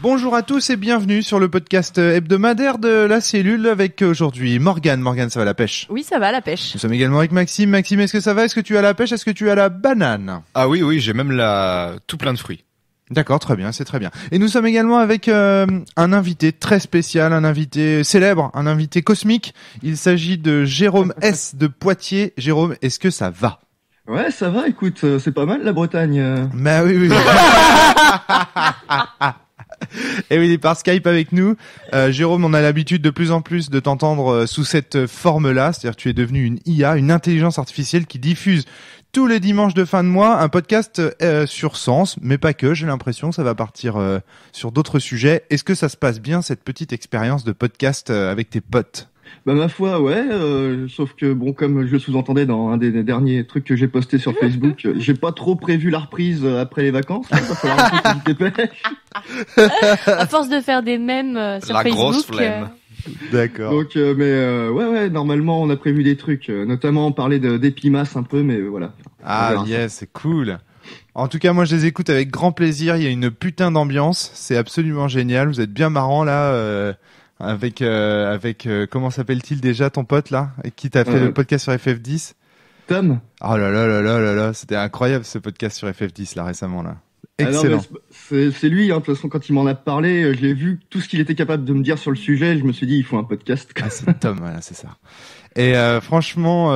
Bonjour à tous et bienvenue sur le podcast hebdomadaire de la cellule avec aujourd'hui Morgane. Morgane, ça va la pêche? Oui, ça va la pêche. Nous sommes également avec Maxime. Maxime, est-ce que ça va? Est-ce que tu as la pêche? Est-ce que tu as la banane? Ah oui, j'ai même tout plein de fruits. D'accord, très bien, c'est très bien. Et nous sommes également avec un invité très spécial, un invité célèbre, un invité cosmique. Il s'agit de Jérôme S. de Poitiers. Jérôme, est-ce que ça va? Ouais, ça va, écoute, c'est pas mal la Bretagne. Bah oui. Et oui, il est par Skype avec nous. Jérôme, on a l'habitude de plus en plus de t'entendre sous cette forme-là, c'est-à-dire que tu es devenu une IA, une intelligence artificielle qui diffuse tous les dimanches de fin de mois un podcast sur Sens, mais pas que, j'ai l'impression que ça va partir sur d'autres sujets. Est-ce que ça se passe bien, cette petite expérience de podcast avec tes potes? Bah ma foi, ouais, sauf que bon, comme je le sous-entendais dans un des derniers trucs que j'ai posté sur Facebook, j'ai pas trop prévu la reprise après les vacances. Il va falloir un peu que j'y dépêche. À force de faire des mèmes sur La Facebook. grosse flemme. D'accord. Donc, ouais, normalement on a prévu des trucs, notamment parler d'Epimas un peu, mais voilà. Ah yes, c'est cool. En tout cas, moi je les écoute avec grand plaisir, il y a une putain d'ambiance, c'est absolument génial, vous êtes bien marrants là. Avec comment s'appelle-t-il déjà ton pote là, qui t'a fait le podcast sur FF10? Tom. Oh là, c'était incroyable ce podcast sur FF10 là récemment là. Excellent. C'est lui, hein, de toute façon quand il m'en a parlé, je l'ai vu, tout ce qu'il était capable de me dire sur le sujet, je me suis dit il faut un podcast. Ah, c'est Tom, voilà, c'est ça. Et franchement,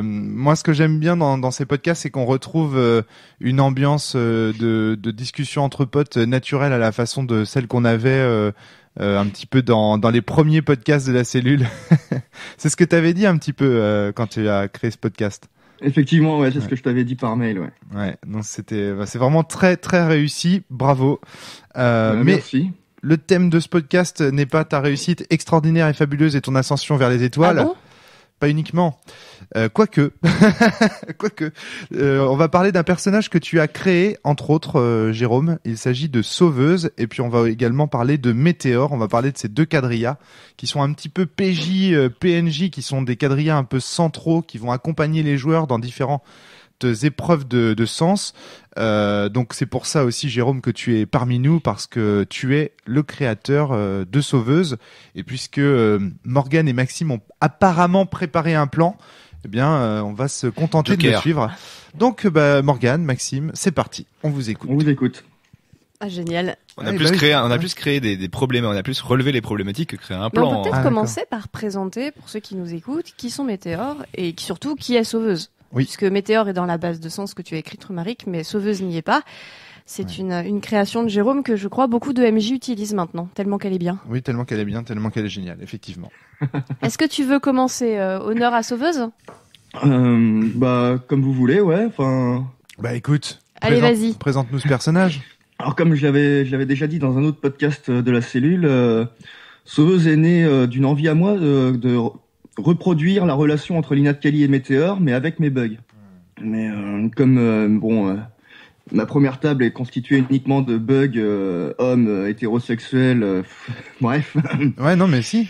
moi ce que j'aime bien dans ces podcasts, c'est qu'on retrouve une ambiance de discussion entre potes naturelle à la façon de celle qu'on avait un petit peu dans les premiers podcasts de la cellule. C'est ce que tu avais dit un petit peu quand tu as créé ce podcast. Effectivement, ouais, c'est ce que je t'avais dit par mail, ouais. Ouais, non, c'est vraiment très très réussi, bravo. Mais merci. le thème de ce podcast n'est pas ta réussite extraordinaire et fabuleuse et ton ascension vers les étoiles. Ah bon? Pas uniquement. Quoique. On va parler d'un personnage que tu as créé, entre autres, Jérôme. Il s'agit de Sauveuse. Et puis, on va également parler de Météore. On va parler de ces deux quadrillas qui sont un petit peu PJ, PNJ, qui sont des quadrillas un peu centraux, qui vont accompagner les joueurs dans différentes épreuves de sens. Donc c'est pour ça aussi, Jérôme, que tu es parmi nous, parce que tu es le créateur de Sauveuse. Et puisque Morgane et Maxime ont apparemment préparé un plan, eh bien on va se contenter de le suivre. Donc Morgane, Maxime, c'est parti, on vous écoute. On vous écoute. Ah, génial. On a plus créé des problèmes, on a plus relevé les problématiques que créer un Mais plan. on peut peut-être commencer par présenter, pour ceux qui nous écoutent, qui sont Météore et surtout qui est Sauveuse. Oui. Puisque Météore est dans la base de sens que tu as écrite, Romaric, mais Sauveuse n'y est pas. C'est une création de Jérôme que je crois beaucoup de MJ utilisent maintenant, tellement qu'elle est bien. Oui, tellement qu'elle est bien, tellement qu'elle est géniale, effectivement. Est-ce que tu veux commencer honneur à Sauveuse? Comme vous voulez, ouais, enfin... Bah écoute, allez, vas-y. Présente-nous ce personnage. Alors comme je l'avais déjà dit dans un autre podcast de la cellule, Sauveuse est née d'une envie à moi de reproduire la relation entre Linat Kali et Météore, mais avec mes bugs. Mais ma première table est constituée uniquement de bugs hommes hétérosexuels, bref. Ouais, non, mais si.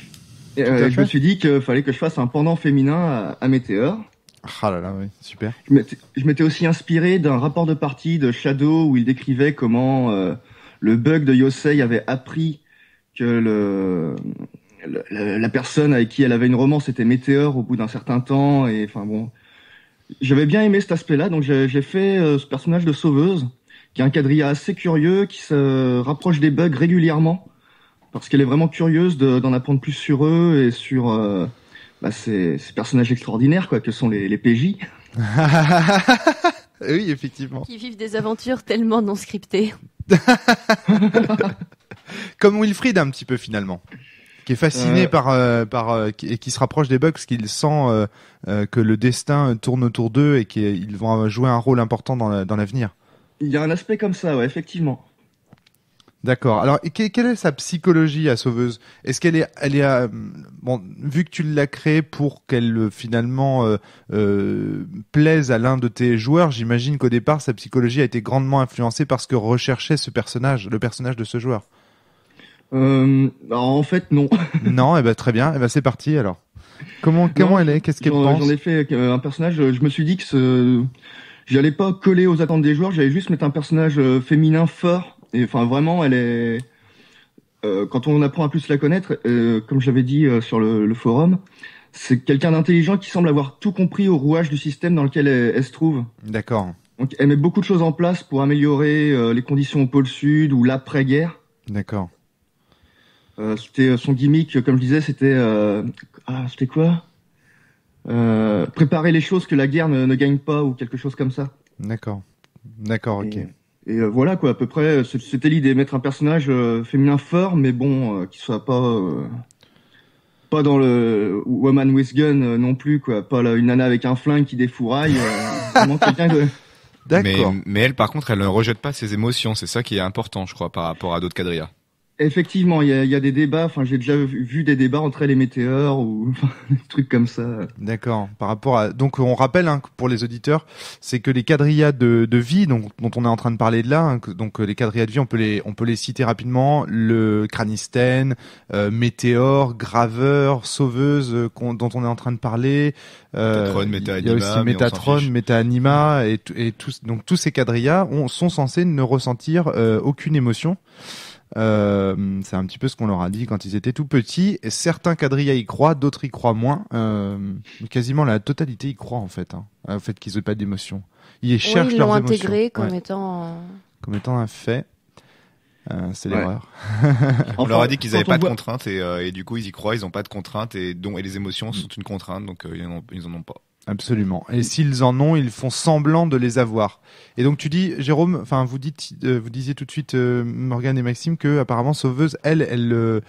Je me suis dit qu'il fallait que je fasse un pendant féminin à Météore. Ah là là, oui, super. Je m'étais aussi inspiré d'un rapport de partie de Shadow où il décrivait comment le bug de Yosei avait appris que la personne avec qui elle avait une romance était Météore au bout d'un certain temps, et enfin bon, j'avais bien aimé cet aspect-là, donc j'ai fait ce personnage de Sauveuse, qui est un quadrilla assez curieux, qui se rapproche des bugs régulièrement, parce qu'elle est vraiment curieuse d'en apprendre plus sur eux et sur ces personnages extraordinaires quoi que sont les PJ. Oui, effectivement. Qui vivent des aventures tellement non scriptées. Comme Wilfried un petit peu finalement, qui est fasciné et qui se rapproche des bugs parce qu'il sent que le destin tourne autour d'eux et qu'ils vont jouer un rôle important dans l'avenir. Il y a un aspect comme ça, ouais, effectivement. D'accord. Alors, quelle est sa psychologie à Sauveuse? Est-ce qu'elle est, vu que tu l'as créée pour qu'elle finalement plaise à l'un de tes joueurs, j'imagine qu'au départ sa psychologie a été grandement influencée par ce que recherchait le personnage de ce joueur. En fait, non. Non, et très bien. C'est parti alors. Comment elle est? Qu'est-ce qu'elle pense? J'en ai fait un personnage. Je me suis dit que j'allais pas coller aux attentes des joueurs. J'allais juste mettre un personnage féminin fort. Et enfin, vraiment, elle est quand on apprend à plus la connaître, comme j'avais dit sur le forum, c'est quelqu'un d'intelligent qui semble avoir tout compris au rouage du système dans lequel elle se trouve. D'accord. Donc elle met beaucoup de choses en place pour améliorer les conditions au pôle sud ou l'après-guerre. D'accord. C'était son gimmick, comme je disais, c'était c'était quoi préparer les choses que la guerre ne gagne pas ou quelque chose comme ça. D'accord. D'accord, ok. Et voilà quoi, à peu près, c'était l'idée, mettre un personnage féminin fort, mais bon, qui soit pas dans le Woman with Gun non plus quoi, pas une nana avec un flingue qui défouraille, vraiment quelqu'un de... D'accord. Mais elle, par contre, elle ne rejette pas ses émotions. C'est ça qui est important, je crois, par rapport à d'autres quadrillas. Effectivement, il y a des débats. Enfin, j'ai déjà vu des débats entre elle et Météor ou des trucs comme ça. D'accord. Par rapport à, donc on rappelle pour les auditeurs, c'est que les quadrillas de vie, dont on est en train de parler de là, donc les quadrillas de vie, on peut les citer rapidement. Le Cranisten, Météor, Graveur, Sauveuse, dont on est en train de parler. Métatron, Il y a Méta-Anima, aussi Métatron, Méta-Anima et tous ces quadrillas sont censés ne ressentir aucune émotion. C'est un petit peu ce qu'on leur a dit quand ils étaient tout petits. Et certains quadrillas y croient, d'autres y croient moins. Quasiment la totalité y croit en fait, au fait qu'ils n'ont pas d'émotion. Ils cherchent ils leurs l'ont émotions. intégré comme Ouais. étant Un fait. C'est Ouais. l'erreur. On leur a dit qu'ils n'avaient quand on pas de voit- contraintes et du coup ils y croient, ils n'ont pas de contraintes et les émotions sont une contrainte, donc ils en ont pas. Absolument. Et s'ils en ont, ils font semblant de les avoir. Et donc tu dis, Jérôme, enfin vous disiez tout de suite, Morgane et Maxime, que apparemment Sauveuse, elle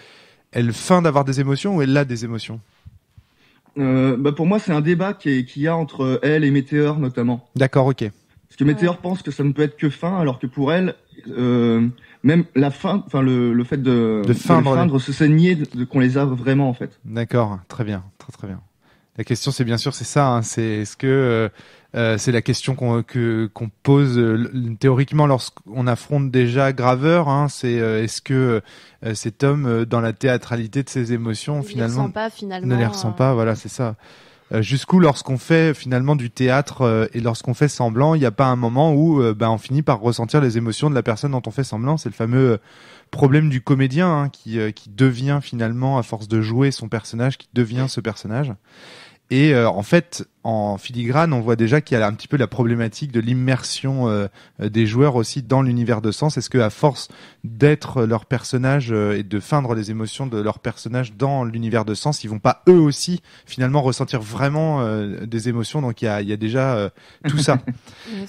feint d'avoir des émotions ou elle a des émotions. Pour moi, c'est un débat qu'il y a entre elle et Météor notamment. D'accord, ok. Parce que Météor pense que ça ne peut être que fin, alors que pour elle, même la fin, enfin le fait de feindre c'est nier qu'on les a vraiment en fait. D'accord, très bien, très très bien. La question, c'est bien sûr, c'est ça. Hein, c'est est-ce que c'est la question qu'on pose théoriquement lorsqu'on affronte déjà Graveur. Hein, c'est est-ce que cet homme, dans la théâtralité de ses émotions, il finalement, les ressent pas finalement. ne les ressent pas. Voilà, c'est ça. Jusqu'où, lorsqu'on fait finalement du théâtre et lorsqu'on fait semblant, il n'y a pas un moment où on finit par ressentir les émotions de la personne dont on fait semblant. C'est le fameux problème du comédien hein, qui devient finalement, à force de jouer son personnage, qui devient ce personnage. Et en fait, en filigrane, on voit déjà qu'il y a un petit peu la problématique de l'immersion des joueurs aussi dans l'univers de Sens. Est-ce que à force d'être leur personnage et de feindre les émotions de leur personnage dans l'univers de Sens, ils vont pas eux aussi finalement ressentir vraiment des émotions. Donc il y a déjà tout ça.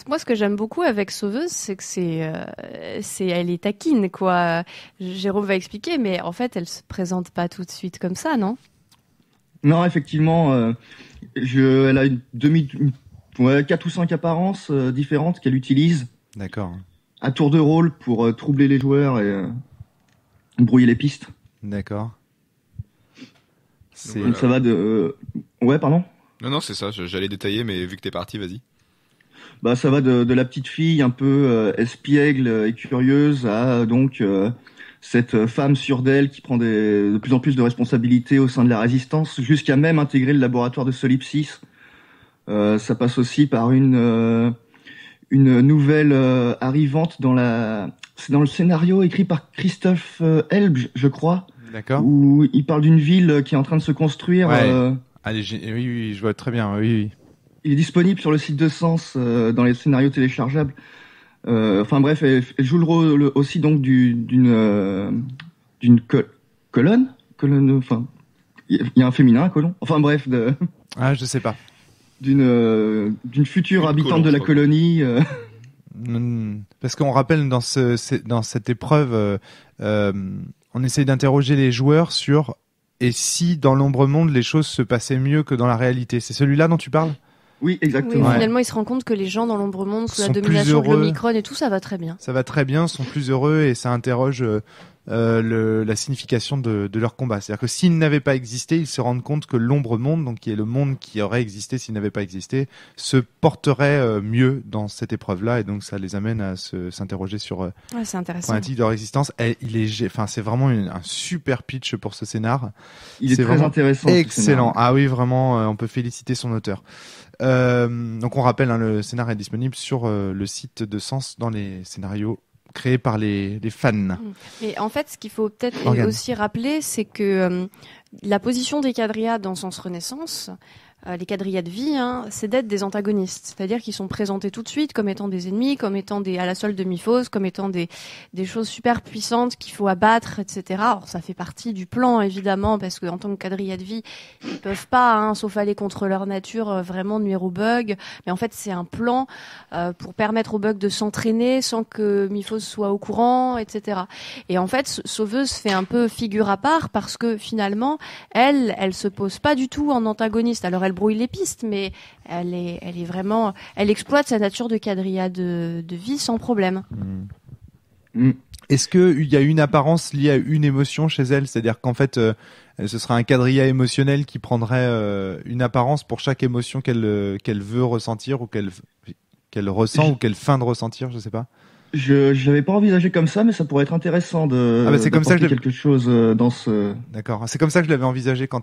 Moi, ce que j'aime beaucoup avec Sauveuse, c'est que elle est taquine, quoi. Jérôme va expliquer, mais en fait, elle se présente pas tout de suite comme ça, non? Non, effectivement, elle a 4 ou 5 apparences différentes qu'elle utilise D'accord. à tour de rôle pour troubler les joueurs et brouiller les pistes. D'accord. C'est Donc ça va de... Ouais, pardon. Non, c'est ça, j'allais détailler, mais vu que t'es parti, vas-y. Bah, ça va de la petite fille un peu espiègle et curieuse à donc cette femme sûre d'elle qui prend de plus en plus de responsabilités au sein de la résistance, jusqu'à même intégrer le laboratoire de Solipsis. Ça passe aussi par une nouvelle arrivante c'est dans le scénario écrit par Christophe Elb, je crois, d'accord. où il parle d'une ville qui est en train de se construire. Ouais. Allez, oui, je vois très bien. Oui. Il est disponible sur le site de Sens dans les scénarios téléchargeables. Enfin bref, elle joue le rôle aussi donc d'une colonne. Enfin, il y a un féminin, un colon. Enfin bref, je sais pas. D'une future habitante de la colonie. Parce qu'on rappelle dans cette épreuve, on essaye d'interroger les joueurs sur et si dans l'ombre monde les choses se passaient mieux que dans la réalité. C'est celui-là dont tu parles ? Oui, exactement. Oui, finalement, il se rend compte que les gens dans l'ombre monde, sous la sont domination plus de heureux. l'Omicron et tout, ça va très bien. Ça va très bien, sont plus heureux et ça interroge la signification de leur combat. C'est-à-dire que s'ils n'avaient pas existé, ils se rendent compte que l'ombre monde, donc qui est le monde qui aurait existé s'il n'avait pas existé, se porterait mieux dans cette épreuve-là et donc ça les amène à s'interroger sur Ouais, c'est la intéressant. problématique de leur existence. Et c'est vraiment un super pitch pour ce scénar. Il est très vraiment intéressant. ce excellent. scénario. Ah oui, vraiment, on peut féliciter son auteur. Donc on rappelle, le scénar est disponible sur le site de Sens dans les scénarios créé par les fans. Et en fait, ce qu'il faut peut-être Morgane. aussi rappeler, c'est que la position des quadrillas dans Sens Renaissance, les quadrillas de vie, c'est d'être des antagonistes. C'est-à-dire qu'ils sont présentés tout de suite comme étant des ennemis, comme étant à la solde de Miphos, comme étant des choses super puissantes qu'il faut abattre, etc. Alors, ça fait partie du plan, évidemment, parce que en tant que quadrilla de vie, ils peuvent pas, sauf aller contre leur nature, vraiment nuire aux bugs. Mais en fait, c'est un plan pour permettre aux bugs de s'entraîner sans que Miphos soit au courant, etc. Et en fait, Sauveuse fait un peu figure à part parce que finalement, elle se pose pas du tout en antagoniste. Alors, elle brouille les pistes, mais elle est vraiment, elle exploite sa nature de quadrilla de vie sans problème. Est-ce que il y a une apparence liée à une émotion chez elle, c'est-à-dire qu'en fait, ce serait un quadrilla émotionnel qui prendrait une apparence pour chaque émotion qu'elle veut ressentir ou qu'elle ressent ou qu'elle feint de ressentir, je sais pas. Je l'avais pas envisagé comme ça, mais ça pourrait être intéressant c'est comme ça que d'apporter quelque chose dans ce. D'accord. C'est comme ça que je l'avais envisagé quand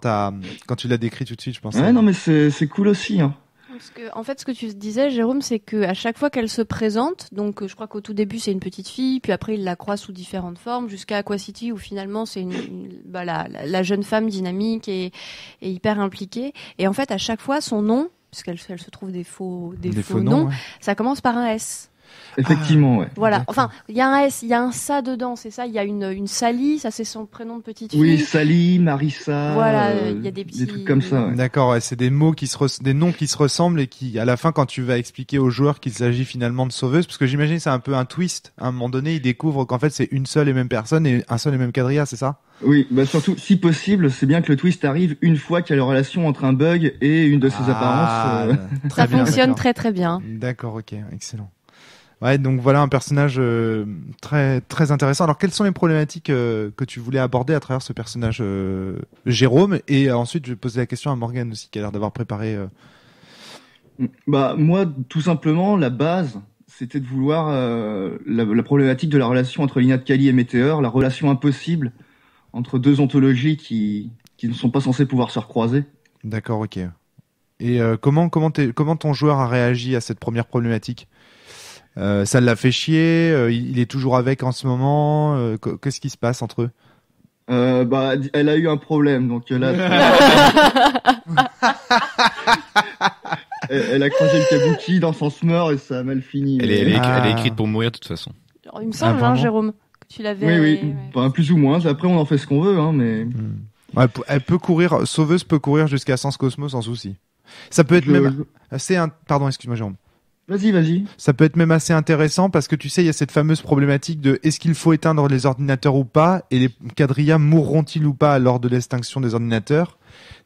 tu l'as décrit tout de suite, je pense. Ouais, non, mais c'est cool aussi. Parce que, en fait, ce que tu disais, Jérôme, c'est que à chaque fois qu'elle se présente, donc je crois qu'au tout début c'est une petite fille, puis après il la croise sous différentes formes, jusqu'à Aqua City où finalement c'est la jeune femme dynamique et hyper impliquée. Et en fait, à chaque fois son nom, puisqu'elle se trouve des faux noms, ouais. ça commence par un S. Effectivement, ouais. Voilà. D'accord. Enfin, il y a un S, il y a un ça dedans, c'est ça. Il y a une Sally, ça c'est son prénom de petite fille. Oui, Sally, Marissa. Voilà, il y a des petits trucs comme ça. Ouais. D'accord, ouais, c'est des mots des noms qui se ressemblent et qui, à la fin, quand tu vas expliquer aux joueurs qu'il s'agit finalement de Sauveuse, parce que j'imagine que c'est un peu un twist. À un moment donné, ils découvrent qu'en fait c'est une seule et même personne et un seul et même quadrilla, c'est ça? Oui, bah surtout, si possible, c'est bien que le twist arrive une fois qu'il y a la relation entre un bug et une de ses apparences. Ça bien, fonctionne d'accord. très très bien. D'accord, ok, excellent. Ouais, donc voilà un personnage très très intéressant. Alors, quelles sont les problématiques que tu voulais aborder à travers ce personnage Jérôme? Et ensuite, je vais poser la question à Morgane aussi, qui a l'air d'avoir préparé. Bah moi, tout simplement, la base, c'était de vouloir la problématique de la relation entre Linat Kali et Météor, la relation impossible entre deux ontologies qui ne sont pas censées pouvoir se recroiser. D'accord, ok. Et comment ton joueur a réagi à cette première problématique? Ça l'a fait chier, il est toujours avec en ce moment, qu'est-ce qui se passe entre eux? Bah, elle a eu un problème, donc là, elle a croisé le kabuki dans son smeur et ça a mal fini. Elle est écrite pour mourir de toute façon. Alors, il me semble, vraiment Jérôme, que tu l'avais. Oui. Ouais. Enfin, plus ou moins. Après, on en fait ce qu'on veut, mais. Ouais, elle peut courir, Sauveuse peut courir jusqu'à Sens Cosmo sans souci. Ça peut être même assez, pardon, excuse-moi Jérôme. Vas-y. Ça peut être même assez intéressant parce que tu sais, il y a cette fameuse problématique de est-ce qu'il faut éteindre les ordinateurs ou pas et les quadrillas mourront-ils ou pas lors de l'extinction des ordinateurs.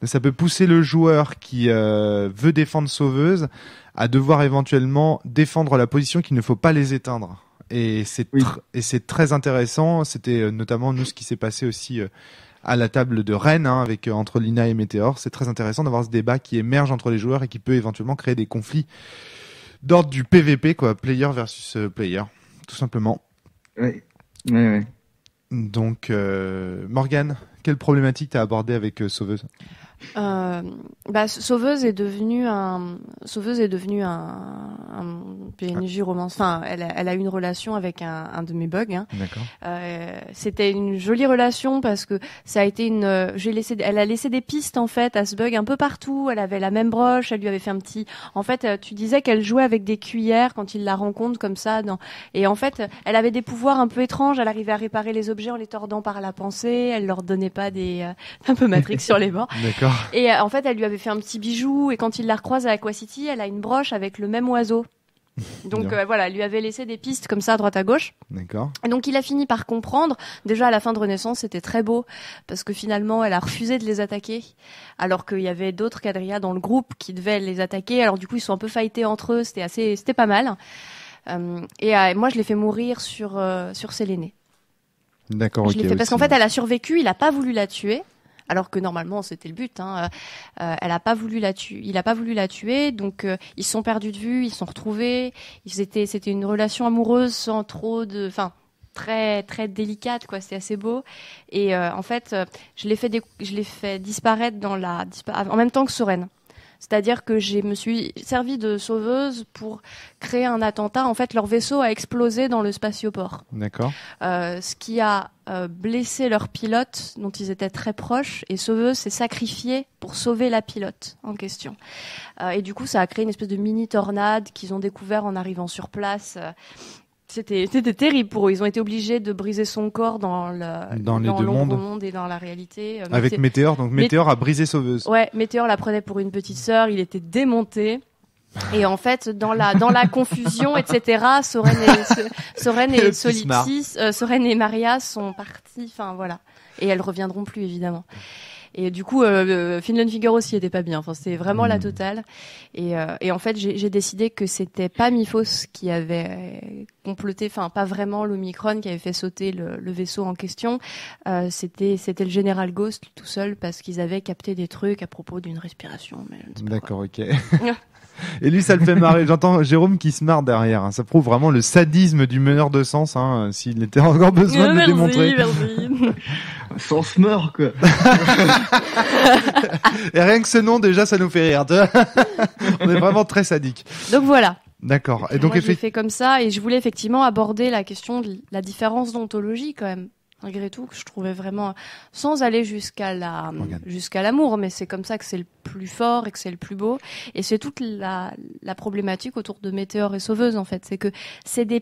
Donc, ça peut pousser le joueur qui veut défendre Sauveuse à devoir éventuellement défendre la position qu'il ne faut pas les éteindre. Et c'est très intéressant. C'était notamment nous ce qui s'est passé aussi à la table de Rennes avec entre Lina et Météor. C'est très intéressant d'avoir ce débat qui émerge entre les joueurs et qui peut éventuellement créer des conflits d'ordre du PVP, quoi, player versus player, tout simplement. Ouais. Donc, Morgane, quelle problématique t'as abordée avec Sauveuse? Sauveuse est devenue un PNJ romance. Enfin, elle a eu une relation avec un de mes bugs. D'accord. C'était une jolie relation parce que ça a été elle a laissé des pistes en fait à ce bug un peu partout. Elle avait la même broche, elle lui avait fait un petit. En fait, tu disais qu'elle jouait avec des cuillères quand il la rencontre comme ça. Et en fait, elle avait des pouvoirs un peu étranges. Elle arrivait à réparer les objets en les tordant par la pensée. Elle leur donnait pas un peu Matrix sur les bords. D'accord. Et en fait, elle lui avait fait un petit bijou et quand il la recroise à Aqua City, elle a une broche avec le même oiseau. Donc voilà, elle lui avait laissé des pistes comme ça à droite à gauche. D'accord. Et donc il a fini par comprendre. Déjà à la fin de Renaissance, c'était très beau parce que finalement, elle a refusé de les attaquer alors qu'il y avait d'autres quadrillas dans le groupe qui devaient les attaquer. Alors du coup, ils sont un peu fightés entre eux, c'était pas mal. Moi, je l'ai fait mourir sur Séléné. D'accord, je l'ai fait parce qu'en fait, elle a survécu, il a pas voulu la tuer. Alors que normalement c'était le but. Elle a pas voulu la tuer. Il a pas voulu la tuer. Donc ils se sont perdus de vue. Ils se sont retrouvés. C'était une relation amoureuse sans trop de, très très délicate quoi. C'était assez beau. Et en fait je l'ai fait disparaître en même temps que Soren. C'est-à-dire que je me suis servi de sauveuse pour créer un attentat. En fait, leur vaisseau a explosé dans le spatioport. D'accord. Ce qui a blessé leur pilote, dont ils étaient très proches, et Sauveuse s'est sacrifiée pour sauver la pilote en question. Et du coup, ça a créé une espèce de mini-tornade qu'ils ont découvert en arrivant sur place. C'était terrible pour eux. Ils ont été obligés de briser son corps dans les deux mondes et dans la réalité. Avec Météor, donc Météor a brisé Sauveuse. Ouais, Météor la prenait pour une petite sœur. Il était démonté. Et en fait, dans la confusion, etc., Soren et Solitis, Soren et Maria sont partis. Enfin voilà. Et elles reviendront plus évidemment. Et du coup, Finland Figure aussi était pas bien. Enfin, c'était vraiment la totale. Et en fait, j'ai décidé que c'était pas Miphos qui avait comploté, enfin pas vraiment l'Omicron qui avait fait sauter le vaisseau en question. C'était le général Ghost tout seul parce qu'ils avaient capté des trucs à propos d'une respiration. Mais je ne sais pas D'accord, ok. Et lui, ça le fait marrer. J'entends Jérôme qui se marre derrière. Hein. Ça prouve vraiment le sadisme du meneur de sens, hein, s'il était encore besoin de le démontrer. Merci. Sens meurt, quoi. Et rien que ce nom, déjà, ça nous fait rire. On est vraiment très sadique. Donc voilà. D'accord. Et donc, moi, j'ai fait comme ça et je voulais effectivement aborder la question de la différence d'ontologie quand même. Malgré tout, que je trouvais vraiment, sans aller jusqu'à l'amour, mais c'est comme ça que c'est le plus fort et que c'est le plus beau. Et c'est toute la problématique autour de Météor et Sauveuse, en fait. C'est que c'est des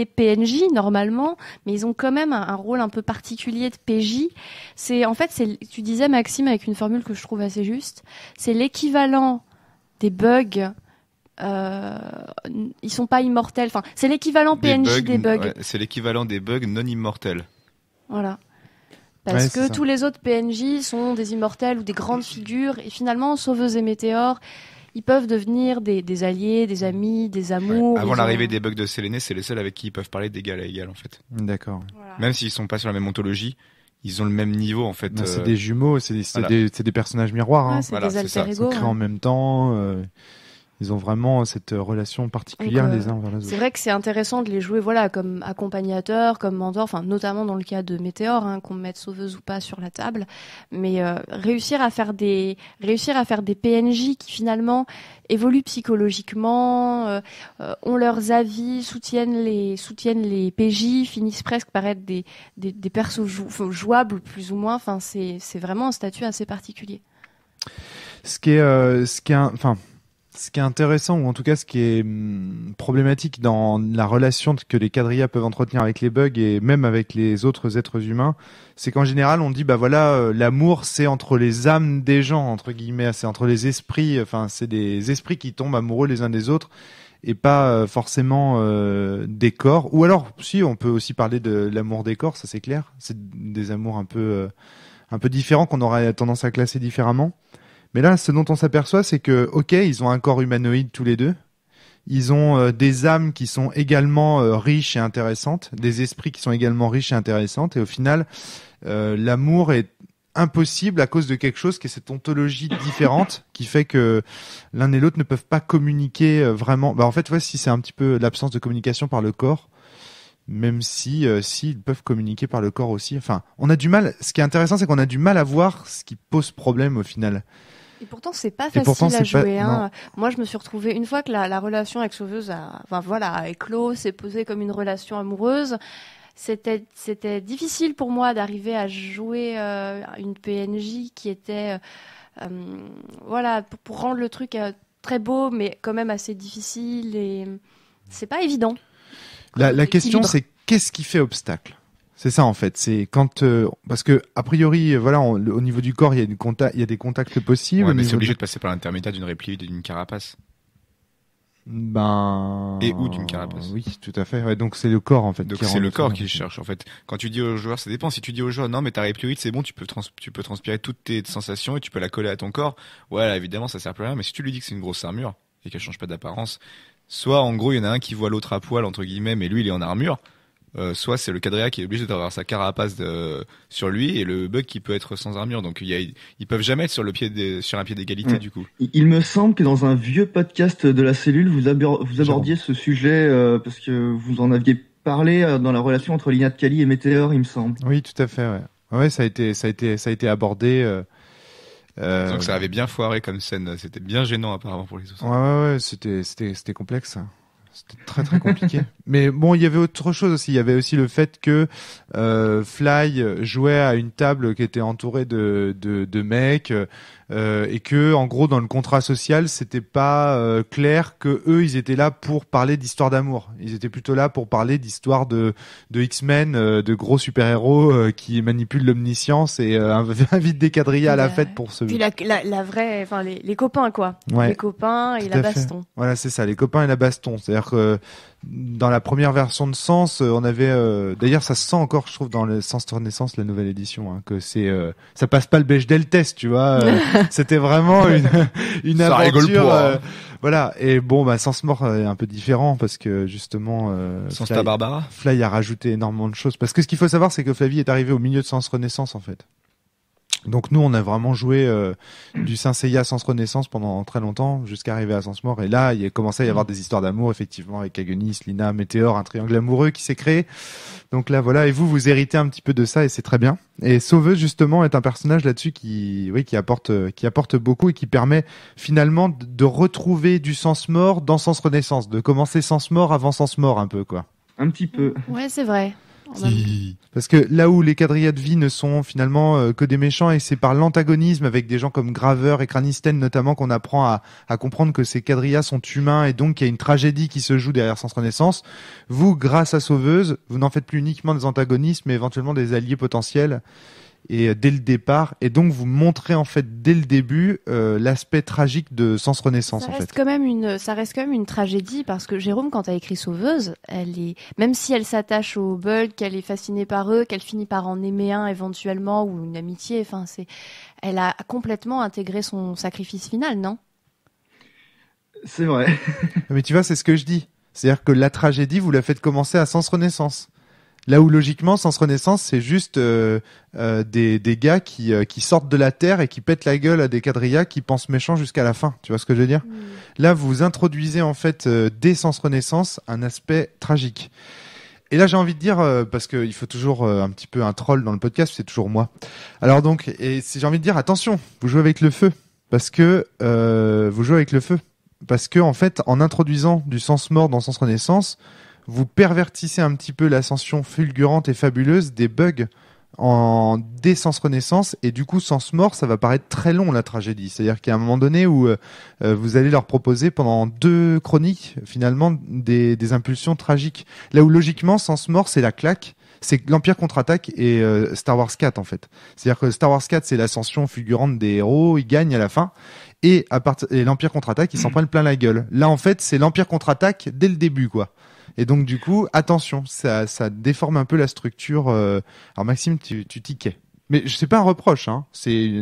PNJ, normalement, mais ils ont quand même un rôle un peu particulier de PJ. Tu disais, Maxime, avec une formule que je trouve assez juste, c'est l'équivalent des bugs. Ils sont pas immortels. Enfin, c'est l'équivalent PNJ des bugs. Ouais, c'est l'équivalent des bugs non immortels. Voilà. Parce que tous les autres PNJ sont des immortels ou des grandes figures. Et finalement, Sauveuse et Météor, ils peuvent devenir des alliés, des amis, des amours. Ouais. Avant l'arrivée des bugs de Séléné, c'est les seuls avec qui ils peuvent parler d'égal à égal, en fait. D'accord. Voilà. Même s'ils sont pas sur la même ontologie, ils ont le même niveau, en fait. Non, c'est des jumeaux, c'est des personnages miroirs. Hein. Ouais, c'est des alter ego. Ils sont créés en même temps. Ils ont vraiment cette relation particulière les uns vers les autres. C'est vrai que c'est intéressant de les jouer, voilà, comme accompagnateurs, comme mentors, enfin, notamment dans le cas de Météor, hein, qu'on mette Sauveuse ou pas sur la table. Mais, réussir à faire des PNJ qui finalement évoluent psychologiquement, ont leurs avis, soutiennent les PJ, finissent presque par être des persos jouables, plus ou moins. Enfin, c'est vraiment un statut assez particulier. Ce qui est intéressant, ou en tout cas ce qui est problématique dans la relation que les quadrillas peuvent entretenir avec les bugs et même avec les autres êtres humains, c'est qu'en général on dit l'amour c'est entre les âmes des gens, entre guillemets, c'est entre les esprits, enfin c'est des esprits qui tombent amoureux les uns des autres et pas forcément des corps. Ou alors si, on peut aussi parler de l'amour des corps, ça c'est clair, c'est des amours un peu différents qu'on aurait tendance à classer différemment. Mais là, ce dont on s'aperçoit, c'est que, ok, ils ont un corps humanoïde tous les deux. Ils ont des âmes qui sont également riches et intéressantes, des esprits qui sont également riches et intéressantes. Et au final, l'amour est impossible à cause de quelque chose qui est cette ontologie différente, qui fait que l'un et l'autre ne peuvent pas communiquer vraiment. En fait, si c'est un petit peu l'absence de communication par le corps. Même si ils peuvent communiquer par le corps aussi. Enfin, on a du mal. Ce qui est intéressant, c'est qu'on a du mal à voir ce qui pose problème au final. Et pourtant, c'est pas facile à jouer. Hein. Moi, je me suis retrouvée une fois que la relation avec Sauveuse a éclos, s'est posée comme une relation amoureuse. C'était difficile pour moi d'arriver à jouer une PNJ qui était pour rendre le truc très beau, mais quand même assez difficile et c'est pas évident. La question, c'est qu'est-ce qui fait obstacle ? C'est ça en fait. C'est quand parce que a priori, au niveau du corps, il y a des contacts possibles. Ouais, mais c'est obligé de passer par l'intermédiaire d'une réplique et d'une carapace. Et ou d'une carapace. Oui, tout à fait. Ouais, donc c'est le corps en fait. Donc c'est le corps qui cherche en fait. Quand tu dis aux joueurs, ça dépend. Si tu dis aux joueurs, non mais ta réplioïde c'est bon, tu peux transpirer toutes tes sensations et tu peux la coller à ton corps. Ouais, là, évidemment ça sert plus à rien. Mais si tu lui dis que c'est une grosse armure et qu'elle change pas d'apparence, soit en gros il y en a un qui voit l'autre à poil entre guillemets, mais lui il est en armure. Soit c'est le quadrilla qui est obligé d'avoir sa carapace sur lui et le bug qui peut être sans armure. Donc ils peuvent jamais être sur un pied d'égalité du coup. Il me semble que dans un vieux podcast de la cellule, vous abordiez ce sujet parce que vous en aviez parlé dans la relation entre Linat Kali et Météor, il me semble. Oui, tout à fait. Ouais, ça a été abordé. Donc ça avait bien foiré comme scène, c'était bien gênant apparemment pour les autres. Ouais, c'était complexe. C'était très très compliqué. Mais bon, il y avait autre chose aussi. Il y avait aussi le fait que Fly jouait à une table qui était entourée de mecs et que, en gros, dans le contrat social, c'était pas clair que eux, ils étaient là pour parler d'histoire d'amour. Ils étaient plutôt là pour parler d'histoire de X-Men, de gros super-héros qui manipulent l'omniscience et invitent des quadrillas à la fête pour se. Puis la vraie, enfin les copains quoi. Ouais. Les copains et la baston. Voilà, c'est ça, les copains et la baston. C'est-à-dire que dans la première version de Sens, on avait d'ailleurs ça se sent encore, je trouve, dans le Sens Renaissance, la nouvelle édition, hein, que c'est ça passe pas le Bechdel test, tu vois. C'était vraiment une Ça rigole aventure. pas, hein. Voilà. Et bon, bah Sens Mort est un peu différent parce que justement Sans ta Barbara. Fly a rajouté énormément de choses. Parce que ce qu'il faut savoir, c'est que Flavie est arrivé au milieu de Sens Renaissance en fait. Donc nous, on a vraiment joué du Saint Seiya à Sens Renaissance pendant très longtemps, jusqu'à arriver à Sens Mort. Et là, il a commencé à y avoir des histoires d'amour, effectivement, avec Agonis, Lina, Météor, un triangle amoureux qui s'est créé. Donc là, voilà. Et vous héritez un petit peu de ça, et c'est très bien. Et Sauveuse, justement, est un personnage là-dessus qui apporte beaucoup et qui permet finalement de retrouver du Sens Mort dans Sens Renaissance, de commencer Sens Mort avant Sens Mort un peu, quoi. Un petit peu. Ouais, c'est vrai. Parce que là où les quadrillas de vie ne sont finalement que des méchants, et c'est par l'antagonisme avec des gens comme Graveur et Cranisten notamment qu'on apprend à comprendre que ces quadrillas sont humains et donc qu'il y a une tragédie qui se joue derrière Sens Renaissance. Vous, grâce à Sauveuse, vous n'en faites plus uniquement des antagonistes mais éventuellement des alliés potentiels. Et dès le départ, et donc vous montrez en fait dès le début l'aspect tragique de Sens Renaissance Ça en reste fait. ça reste quand même une tragédie parce que Jérôme, quand elle écrit Sauveuse, même si elle s'attache aux Bulk, qu'elle est fascinée par eux, qu'elle finit par en aimer un éventuellement ou une amitié, enfin elle a complètement intégré son sacrifice final, non? C'est vrai. Mais tu vois, c'est ce que je dis. C'est-à-dire que la tragédie, vous la faites commencer à Sens Renaissance. Là où logiquement, Sens Renaissance, c'est juste des gars qui sortent de la terre et qui pètent la gueule à des quadrillas qui pensent méchants jusqu'à la fin. Tu vois ce que je veux dire ? Là, vous introduisez en fait dès Sens Renaissance un aspect tragique. Et là, j'ai envie de dire, parce qu'il faut toujours un petit peu un troll dans le podcast, c'est toujours moi. Alors donc, j'ai envie de dire, attention, vous jouez avec le feu. Parce que vous jouez avec le feu. Parce que en fait, en introduisant du Sens Mort dans Sens Renaissance, vous pervertissez un petit peu l'ascension fulgurante et fabuleuse des bugs dès Sens Renaissance, et du coup Sens Mort, ça va paraître très long la tragédie. C'est-à-dire qu'il y a un moment donné où vous allez leur proposer pendant 2 chroniques finalement des impulsions tragiques. Là où logiquement Sens Mort, c'est la claque. C'est l'Empire contre-attaque et Star Wars 4 en fait. C'est-à-dire que Star Wars 4, c'est l'ascension fulgurante des héros, ils gagnent à la fin. Et l'Empire contre-attaque, ils s'en prennent plein la gueule. Là en fait, c'est l'Empire contre-attaque dès le début quoi. Et donc du coup, attention, ça déforme un peu la structure. Alors Maxime, tu tiquais. Mais c'est pas un reproche, hein. C'est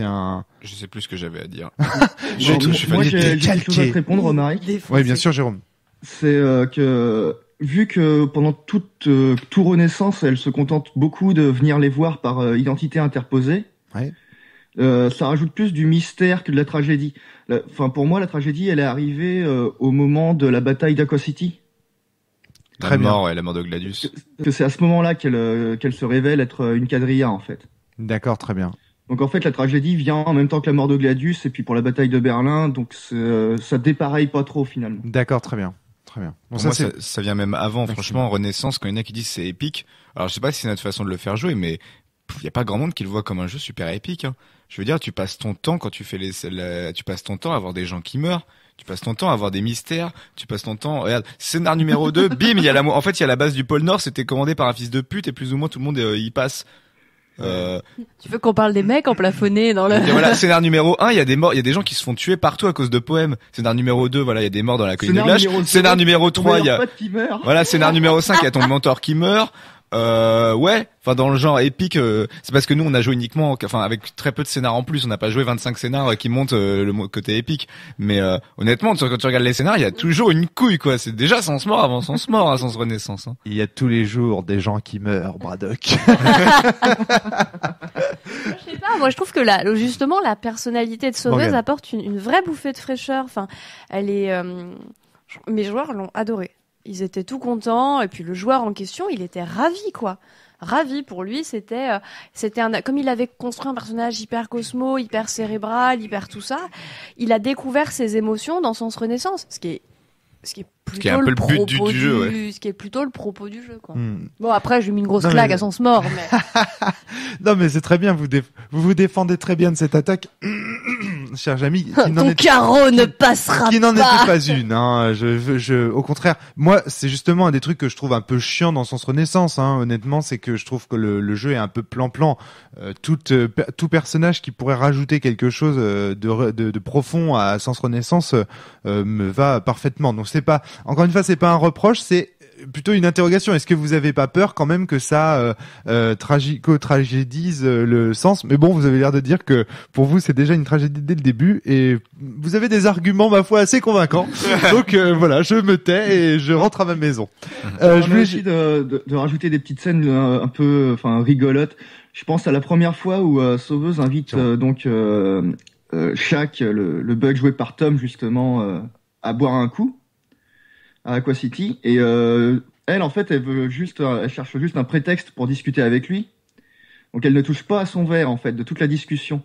un. Je sais plus ce que j'avais à dire. Je suis moi, j'ai quelque chose à te répondre, Romaric. Oui, bien sûr, Jérôme. C'est que vu que pendant tout Renaissance, elle se contente beaucoup de venir les voir par identité interposée. Ouais. Ça rajoute plus du mystère que de la tragédie. Enfin, pour moi, la tragédie, elle est arrivée au moment de la bataille d'Aqua City. La mort de Gladius. Que c'est à ce moment-là qu'elle se révèle être une quadrilla, en fait. D'accord, très bien. Donc en fait, la tragédie vient en même temps que la mort de Gladius et puis pour la bataille de Berlin, donc ça dépareille pas trop finalement. D'accord, très bien. Très bien. Bon, moi, ça vient même avant, franchement, en Renaissance, quand il y en a qui disent c'est épique. Alors je sais pas si c'est notre façon de le faire jouer, mais il y a pas grand monde qui le voit comme un jeu super épique. Hein. Je veux dire, tu passes ton temps quand tu fais tu passes ton temps à voir des gens qui meurent. Tu passes ton temps à avoir des mystères, tu passes ton temps, regarde, scénar numéro 2, bim, il y a en fait, il y a la base du pôle Nord, c'était commandé par un fils de pute et plus ou moins tout le monde y passe. Tu veux qu'on parle des mecs emplafonnés dans le... Et voilà, scénar numéro 1, il y a des morts, il y a des gens qui se font tuer partout à cause de poèmes. Scénar numéro 2, voilà, il y a des morts dans la colline de Glash. Scénar numéro 3, il y a, voilà, scénar numéro 5, il y a ton mentor qui meurt. Ouais, enfin dans le genre épique, c'est parce que nous on a joué uniquement, enfin avec très peu de scénars en plus, on n'a pas joué 25 scénars qui montent le côté épique. Mais honnêtement, quand tu regardes les scénars, il y a toujours une couille quoi. C'est déjà Sens Mort avant Sens Mort à Sens Renaissance. Hein. Il y a tous les jours des gens qui meurent, Braddock. Je sais pas, moi je trouve que justement la personnalité de Sauveuse apporte une vraie bouffée de fraîcheur. Enfin, elle est, mes joueurs l'ont adorée. Ils étaient tout contents, et puis le joueur en question, il était ravi, quoi. ravi pour lui. C'était comme il avait construit un personnage hyper cosmo, hyper cérébral, hyper tout ça. Il a découvert ses émotions dans Sens Renaissance, ce qui est plutôt un peu le but du jeu, ouais. Ce qui est plutôt le propos du jeu, quoi. Hmm. Bon, après, j'ai mis une grosse Non, claque mais- à Sens Mort, mais Non, mais c'est très bien. Vous vous défendez très bien de cette attaque, cher Jamy. Qui n'en ton est- carreau ne passera qui n'en pas. était pas une. Hein. Au contraire, moi, c'est justement un des trucs que je trouve un peu chiant dans Sens Renaissance. Hein. Honnêtement, c'est que je trouve que le jeu est un peu plan-plan. Tout personnage qui pourrait rajouter quelque chose de profond à Sens Renaissance me va parfaitement. Donc c'est pas, encore une fois, c'est pas un reproche, c'est plutôt une interrogation. Est-ce que vous avez pas peur quand même que ça tragico-tragédise le sens? Mais bon, vous avez l'air de dire que pour vous c'est déjà une tragédie dès le début et vous avez des arguments, ma foi, assez convaincants. Donc voilà, je me tais et je rentre à ma maison. Je Je voulais vais aussi de rajouter des petites scènes un peu, enfin rigolotes. Je pense à la première fois où Sauveuse invite Shaq, le bug joué par Tom justement, à boire un coup à Aqua City. Et elle, en fait, elle cherche juste un prétexte pour discuter avec lui. Donc elle ne touche pas à son verre en fait de toute la discussion.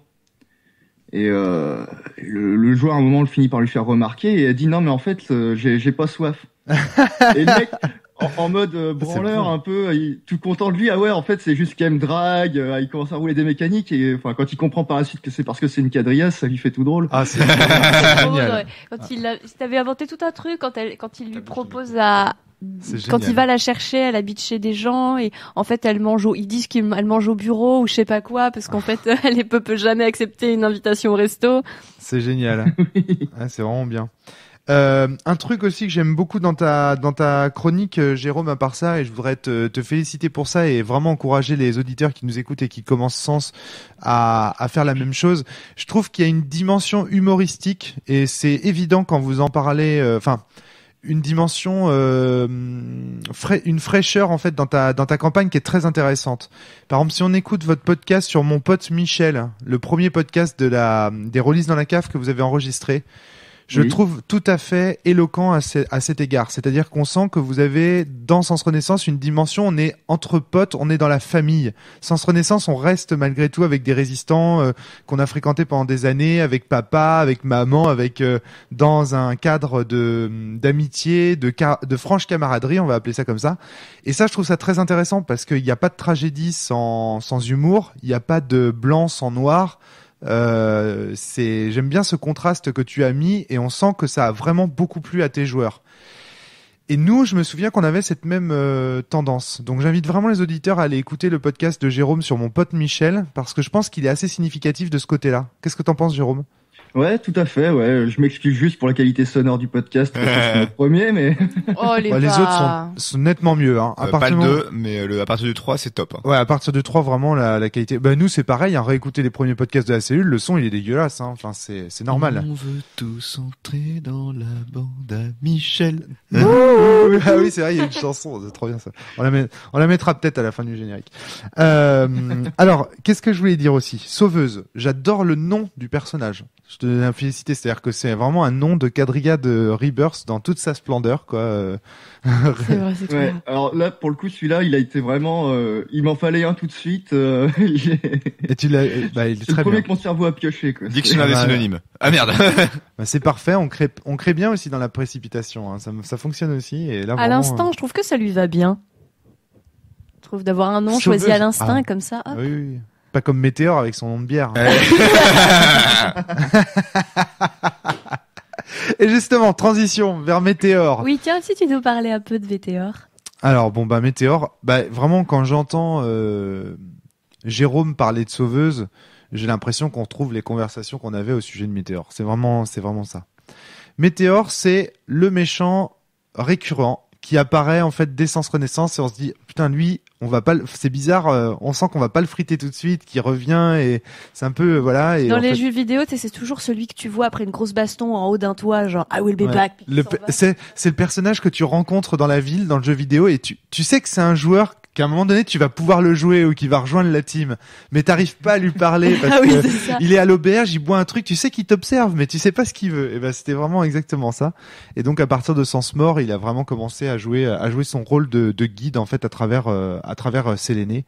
Et le joueur à un moment le finit par lui faire remarquer et elle dit non mais en fait j'ai pas soif. Et le mec en mode branleur bon. un peu tout content de lui, ah ouais en fait c'est juste qu'il me drague, il commence à rouler des mécaniques et enfin quand il comprend par la suite que c'est parce que c'est une quadrilla, ça lui fait tout drôle. Ah, c'est Trop drôle, génial. ouais. Quand il t'avait inventé tout un truc, quand il lui propose C'est quand génial. il va la chercher, elle habite chez des gens et en fait ils disent qu'elle mange au bureau ou je sais pas quoi parce qu'en fait elle peut jamais accepter une invitation au resto. C'est génial. Ah, c'est vraiment bien. Un truc aussi que j'aime beaucoup dans ta chronique, Jérôme, à part ça, et je voudrais te féliciter pour ça et vraiment encourager les auditeurs qui nous écoutent et qui commencent Sens à faire la même chose. Je trouve qu'il y a une dimension humoristique et c'est évident quand vous en parlez. Enfin. Une dimension, une fraîcheur en fait dans ta campagne qui est très intéressante. Par exemple, si on écoute votre podcast sur mon pote Michel, le premier podcast des releases dans la cave que vous avez enregistré, je Oui. trouve tout à fait éloquent à cet égard. C'est-à-dire qu'on sent que vous avez dans Sens Renaissance une dimension, on est entre potes, on est dans la famille. Sens Renaissance, on reste malgré tout avec des résistants qu'on a fréquentés pendant des années, avec papa, avec maman, avec dans un cadre d'amitié, de franche camaraderie, on va appeler ça comme ça. Et ça, je trouve ça très intéressant parce qu'il n'y a pas de tragédie sans humour, il n'y a pas de blanc sans noir. J'aime bien ce contraste que tu as mis et on sent que ça a vraiment beaucoup plu à tes joueurs. Et nous, je me souviens qu'on avait cette même tendance. Donc j'invite vraiment les auditeurs à aller écouter le podcast de Jérôme sur mon pote Michel parce que je pense qu'il est assez significatif de ce côté-là. Qu'est-ce que t'en penses, Jérôme? Ouais, tout à fait, ouais. Je m'excuse juste pour la qualité sonore du podcast, parce que c'est le premier, mais Oh Ouais, les autres sont nettement mieux. Hein. À Pas partir le du moment- 2, mais à partir du 3, c'est top. Hein. Ouais, à partir de 3, vraiment, la qualité. Bah, nous, c'est pareil, hein, réécouter les premiers podcasts de la cellule, le son, il est dégueulasse, hein. Enfin, c'est normal. On veut tous entrer dans la bande à Michel. Ah oui, c'est vrai, il y a une chanson, c'est trop bien ça. On la mettra peut-être à la fin du générique. Alors, qu'est-ce que je voulais dire aussi? Sauveuse. J'adore le nom du personnage. Je te donne la félicité, c'est-à-dire que c'est vraiment un nom de quadrilla de Rebirth dans toute sa splendeur, quoi. C'est vrai, c'est ouais. vrai. Alors là, pour le coup, celui-là, il a été vraiment, il m'en fallait un tout de suite. Et tu l'as, bah, il est C'est le très premier bien. que mon cerveau a pioché, quoi. Dictionnaire des Bah, synonymes. Ah merde. Bah, c'est parfait. On crée bien aussi dans la précipitation. Hein. Ça fonctionne aussi. Et là, À vraiment, l'instant, je trouve que ça lui va bien. Je trouve d'avoir un nom Sauveuse. choisi à l'instinct Ah. comme ça. Hop. oui, oui. Pas comme Météor avec son nom de bière. Et justement, transition vers Météor. Oui, tiens, si tu nous parlais un peu de Météor. Alors bon, bah Météor, bah vraiment quand j'entends Jérôme parler de Sauveuse, j'ai l'impression qu'on retrouve les conversations qu'on avait au sujet de Météor. C'est vraiment ça. Météor, c'est le méchant récurrent qui apparaît en fait dès Sens Renaissance et on se dit putain lui on va pas c'est bizarre, on sent qu'on va pas le friter tout de suite, qui revient et c'est un peu voilà et Dans en les fait, jeux vidéo, c'est toujours celui que tu vois après une grosse baston en haut d'un toit, genre I will be ouais. back. puis il s'en va. C'est le personnage que tu rencontres dans la ville, dans le jeu vidéo et tu sais que c'est un joueur qu'à un moment donné tu vas pouvoir le jouer ou qu'il va rejoindre la team, mais t'arrives pas à lui parler parce Ah oui, que c'est ça. il est à l'auberge, il boit un truc, tu sais qu'il t'observe, mais tu sais pas ce qu'il veut. Et ben c'était vraiment exactement ça. Et donc à partir de Sens-Mort, il a vraiment commencé à jouer son rôle de guide en fait à travers Séléné,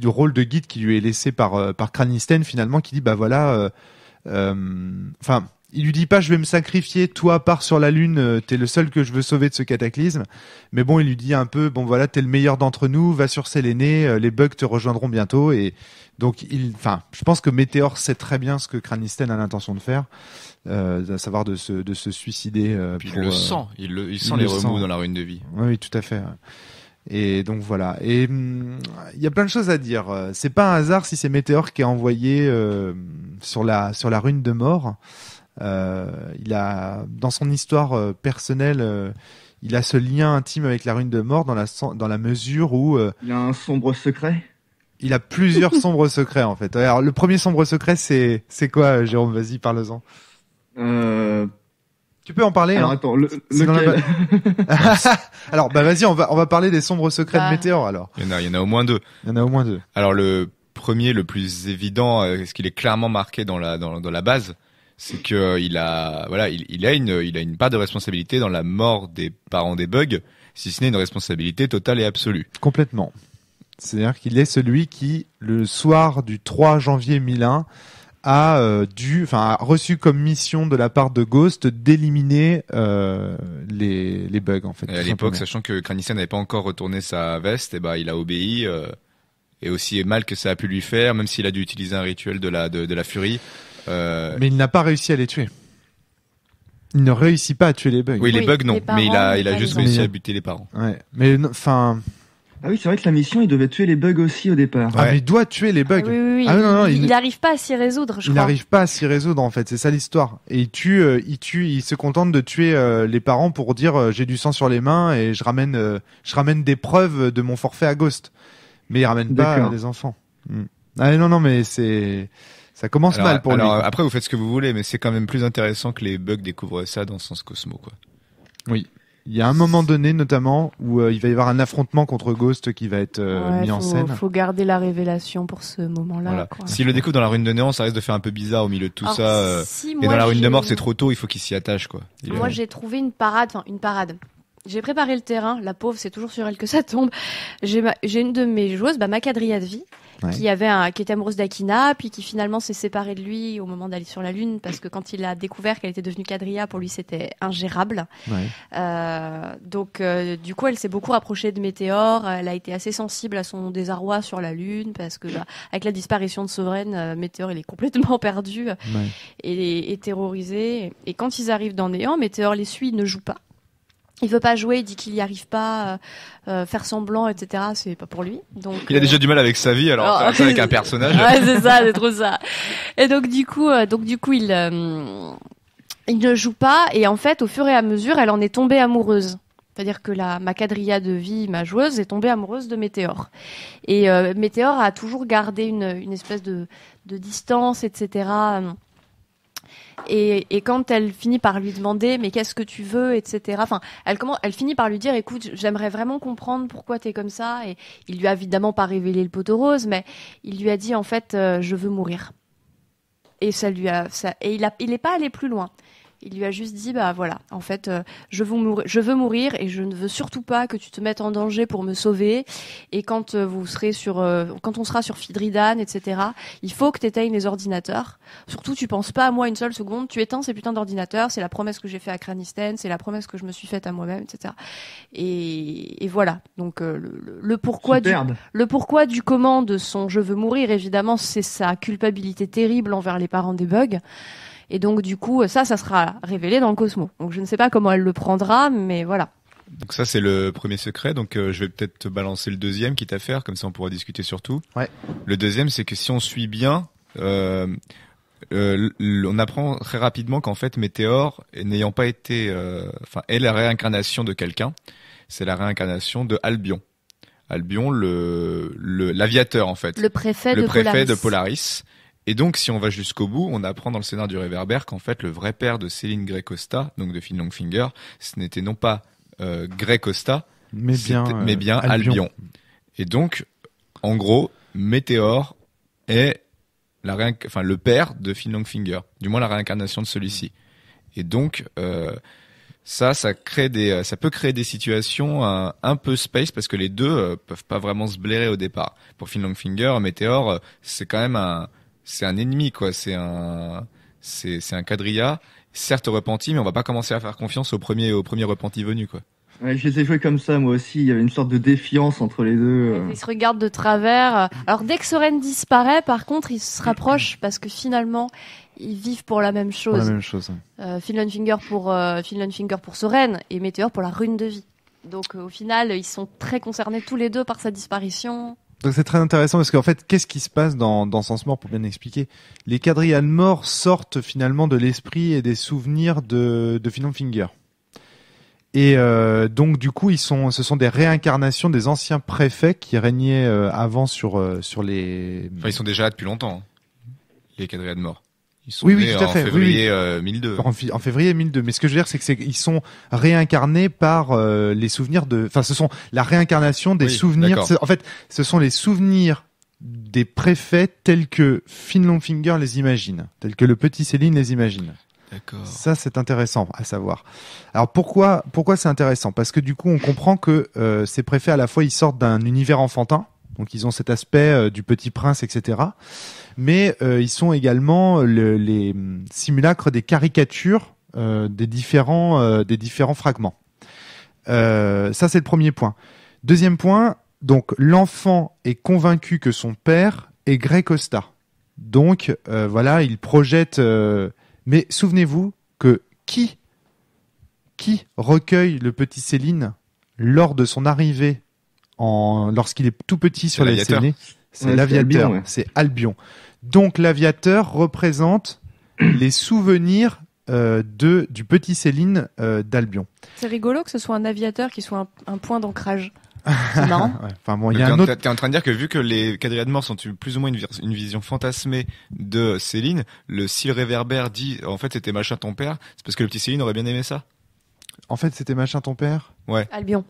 le rôle de guide qui lui est laissé par Cranisten finalement, qui dit bah voilà, enfin. Il lui dit pas je vais me sacrifier, toi pars sur la lune, t'es le seul que je veux sauver de ce cataclysme. Mais bon, il lui dit un peu bon voilà, t'es le meilleur d'entre nous, va sur Séléné, les bugs te rejoindront bientôt. Et donc je pense que Météor sait très bien ce que Cranisten a l'intention de faire, à savoir de se suicider. Puis il le sent, il sent les remous dans la ruine de vie. Oui, tout à fait. Et donc voilà. Et il y a plein de choses à dire. C'est pas un hasard si c'est Météor qui est envoyé sur la ruine de mort. Il a dans son histoire personnelle, il a ce lien intime avec la ruine de mort dans la mesure où il a un sombre secret. Il a plusieurs sombres secrets en fait. Alors le premier sombre secret c'est quoi, Jérôme? Vas-y, parle-en. Tu peux en parler. Alors hein. attends, lequel Alors bah vas-y, on va parler des sombres secrets de Météor alors. Il y en a au moins deux. Alors le premier, le plus évident, ce qu'il est clairement marqué dans la base, c'est que il a une part de responsabilité dans la mort des parents des bugs, si ce n'est une responsabilité totale et absolue. Complètement. C'est-à-dire qu'il est celui qui, le soir du 3 janvier 1001, a reçu comme mission de la part de Ghost d'éliminer les bugs en fait. Et à l'époque, sachant que Cranisten n'avait pas encore retourné sa veste, et il a obéi. Et aussi mal que ça a pu lui faire, même s'il a dû utiliser un rituel de la furie. Mais il n'a pas réussi à les tuer. Il ne réussit pas à tuer les bugs. Oui, les bugs non, mais il a juste réussi à buter les parents. Ouais, mais enfin. Ah oui, c'est vrai que la mission, il devait tuer les bugs aussi au départ. Ah, mais il doit tuer les bugs. Oui. Ah non, il n'arrive pas à s'y résoudre, je crois. Il n'arrive pas à s'y résoudre en fait, c'est ça l'histoire. Et il se contente de tuer les parents pour dire j'ai du sang sur les mains et je ramène des preuves de mon forfait à Ghost. Mais il ramène pas des enfants. Ah non, mais ça commence mal pour lui. Alors après, vous faites ce que vous voulez, mais c'est quand même plus intéressant que les bugs découvrent ça dans Sens Cosmo, quoi. Oui. Il y a un moment donné, notamment, où il va y avoir un affrontement contre Ghost qui va être mis en scène. Faut garder la révélation pour ce moment-là. Voilà. Quoi. S'il le découvre dans la ruine de néant, ça risque de faire un peu bizarre au milieu de tout ça. Et dans la ruine de mort, c'est trop tôt, il faut qu'il s'y attache, quoi. Moi, j'ai trouvé une parade. J'ai préparé le terrain, la pauvre, c'est toujours sur elle que ça tombe. J'ai une de mes joueuses, Macadria de vie, qui était amoureuse d'Akina, puis qui finalement s'est séparée de lui au moment d'aller sur la Lune, parce que quand il a découvert qu'elle était devenue Quadria, pour lui c'était ingérable. Donc du coup, elle s'est beaucoup rapprochée de Météor. Elle a été assez sensible à son désarroi sur la Lune, parce que avec la disparition de Sovereign, Météor il est complètement perdu et terrorisé. Et quand ils arrivent dans Néant, Météor les suit, il ne joue pas. Il veut pas jouer, il dit qu'il y arrive pas, faire semblant, etc. C'est pas pour lui. Donc il a déjà du mal avec sa vie, alors c'est avec un personnage. Ouais, c'est ça, c'est trop ça. Et donc du coup, il ne joue pas, et en fait, au fur et à mesure, elle en est tombée amoureuse. C'est-à-dire que ma quadrilla de vie, ma joueuse, est tombée amoureuse de Météor. Et Météor a toujours gardé une espèce de distance, etc. Et quand elle finit par lui demander mais qu'est-ce que tu veux, etc. Enfin, elle finit par lui dire écoute, j'aimerais vraiment comprendre pourquoi t'es comme ça. Et il lui a évidemment pas révélé le poteau rose, mais il lui a dit en fait je veux mourir. Et il est pas allé plus loin. Il lui a juste dit voilà, en fait je veux mourir et je ne veux surtout pas que tu te mettes en danger pour me sauver. Et quand on sera sur Fidridan, etc. Il faut que tu éteignes les ordinateurs. Surtout tu penses pas à moi une seule seconde. Tu éteins ces putains d'ordinateurs. C'est la promesse que j'ai faite à Cranisten, c'est la promesse que je me suis faite à moi-même, etc. Et voilà. Donc le pourquoi du comment de son je veux mourir, évidemment, c'est sa culpabilité terrible envers les parents des bugs. Et donc, du coup, ça sera révélé dans le Cosmo. Donc, je ne sais pas comment elle le prendra, mais voilà. Donc ça, c'est le premier secret. Donc, je vais peut-être te balancer le deuxième, quitte à faire, comme ça on pourra discuter sur tout. Ouais. Le deuxième, c'est que si on suit bien, on apprend très rapidement qu'en fait, Météor, n'ayant pas été... est la réincarnation de quelqu'un. C'est la réincarnation de Albion. Albion, l'aviateur, en fait. Le préfet de Polaris. Et donc, si on va jusqu'au bout, on apprend dans le scénario du Réverbère qu'en fait, le vrai père de Céline Grey Costa, donc de Finn Longfinger, ce n'était non pas Grey Costa, mais bien Albion. Et donc, en gros, Météor est le père de Finn Longfinger, du moins la réincarnation de celui-ci. Et donc, ça peut créer des situations un peu space parce que les deux peuvent pas vraiment se blairer au départ. Pour Finn Longfinger, Météor, c'est quand même c'est un ennemi, quoi. C'est un quadrilla, certes repenti, mais on va pas commencer à faire confiance au premier repenti venu, quoi. Ouais, je les ai joués comme ça, moi aussi. Il y avait une sorte de défiance entre les deux. Ils se regardent de travers. Alors dès que Soren disparaît, par contre, ils se rapprochent parce que finalement, ils vivent pour la même chose. Pour la même chose. Finn Longfinger pour Soren et Météor pour la rune de vie. Donc au final, ils sont très concernés tous les deux par sa disparition. Donc c'est très intéressant parce qu'en fait, qu'est-ce qui se passe dans Sens Mort pour bien expliquer? Les quadrillas de mort sortent finalement de l'esprit et des souvenirs de Finn Longfinger. Et donc du coup, ce sont des réincarnations des anciens préfets qui régnaient avant sur les. Enfin, ils sont déjà là depuis longtemps, hein, les quadrillas de mort. Ils sont oui, nés tout à en fait. février 1002. En février 1002. Mais ce que je veux dire, c'est que ils sont réincarnés par les souvenirs de. Enfin, ce sont la réincarnation des souvenirs. En fait, ce sont les souvenirs des préfets tels que Finn Longfinger les imagine, tels que le petit Céline les imagine. D'accord. Ça, c'est intéressant à savoir. Alors pourquoi c'est intéressant? Parce que du coup, on comprend que ces préfets, à la fois, ils sortent d'un univers enfantin, donc ils ont cet aspect du Petit Prince, etc. Mais ils sont également les simulacres des caricatures des différents fragments. Ça, c'est le premier point. Deuxième point, donc l'enfant est convaincu que son père est Grey Costa. Donc voilà, il projette. Mais souvenez-vous que qui recueille le petit Céline lors de son arrivée lorsqu'il est tout petit sur les scénés? C'est l'aviateur, c'est Albion. Donc l'aviateur représente les souvenirs du petit Céline d'Albion. C'est rigolo que ce soit un aviateur qui soit un point d'ancrage. C'est marrant. Ouais. Enfin bon, il y a un autre. T'es en train de dire que vu que les quadrillas de mort sont plus ou moins une vision fantasmée de Céline, si le réverbère dit en fait c'était machin ton père, c'est parce que le petit Céline aurait bien aimé ça. En fait, c'était machin ton père. Ouais. Albion.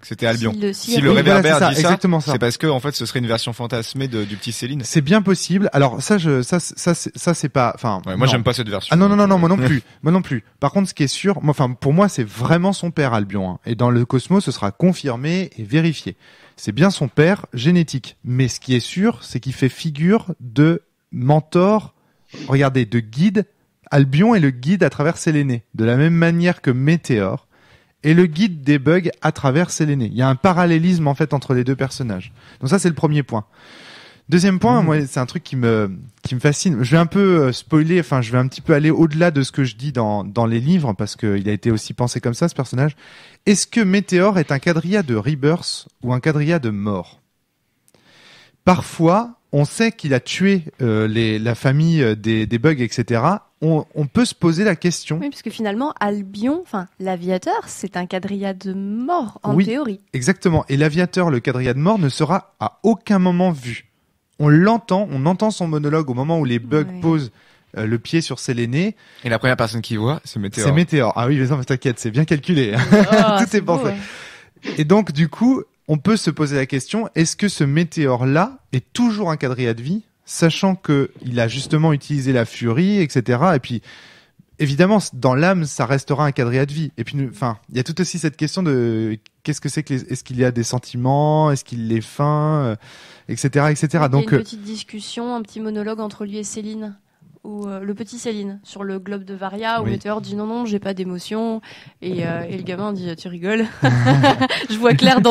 C'était Albion. Si le réverbère voilà, dit ça, c'est parce que en fait ce serait une version fantasmée du petit Céline. C'est bien possible. Alors ça c'est pas. Enfin. Ouais, moi j'aime pas cette version. Ah non, moi non plus. Moi non plus. Par contre, ce qui est sûr, pour moi, c'est vraiment son père Albion. Hein. Et dans le Cosmos, ce sera confirmé et vérifié. C'est bien son père génétique. Mais ce qui est sûr, c'est qu'il fait figure de mentor. Regardez, de guide. Albion est le guide à travers Séléné, de la même manière que Météor est le guide des bugs à travers Séléné. Il y a un parallélisme en fait entre les deux personnages. Donc ça, c'est le premier point. Deuxième point, moi, c'est un truc qui me fascine. Je vais un peu spoiler, enfin, je vais un petit peu aller au-delà de ce que je dis dans les livres, parce qu'il a été aussi pensé comme ça, ce personnage. Est-ce que Météor est un quadrilla de Rebirth ou un quadrilla de mort? Parfois, on sait qu'il a tué la famille des bugs, etc. On peut se poser la question. Oui, parce que finalement, Albion, l'aviateur, c'est un quadrilla de mort, en théorie. Exactement. Et l'aviateur, le quadrilla de mort, ne sera à aucun moment vu. On entend son monologue au moment où les bugs posent le pied sur Séléné. Et la première personne qui voit, c'est Météor. C'est Météor. Ah oui, mais non, t'inquiète, c'est bien calculé. Tout est pensé. Et donc, du coup, on peut se poser la question, est-ce que ce Météor-là est toujours un quadrilla de vie, sachant que il a justement utilisé la furie, etc. Et puis, évidemment, dans l'âme, ça restera un quadrilla de vie. Et puis, il y a tout aussi cette question de qu'est-ce que c'est que est-ce qu'il y a des sentiments, est-ce qu'il les feint, etc., etc. Donc, il y a une petite discussion, un petit monologue entre lui et Céline. Ou le petit Céline sur le globe de Varia où Météor dit non j'ai pas d'émotion et le gamin dit tu rigoles. je vois clair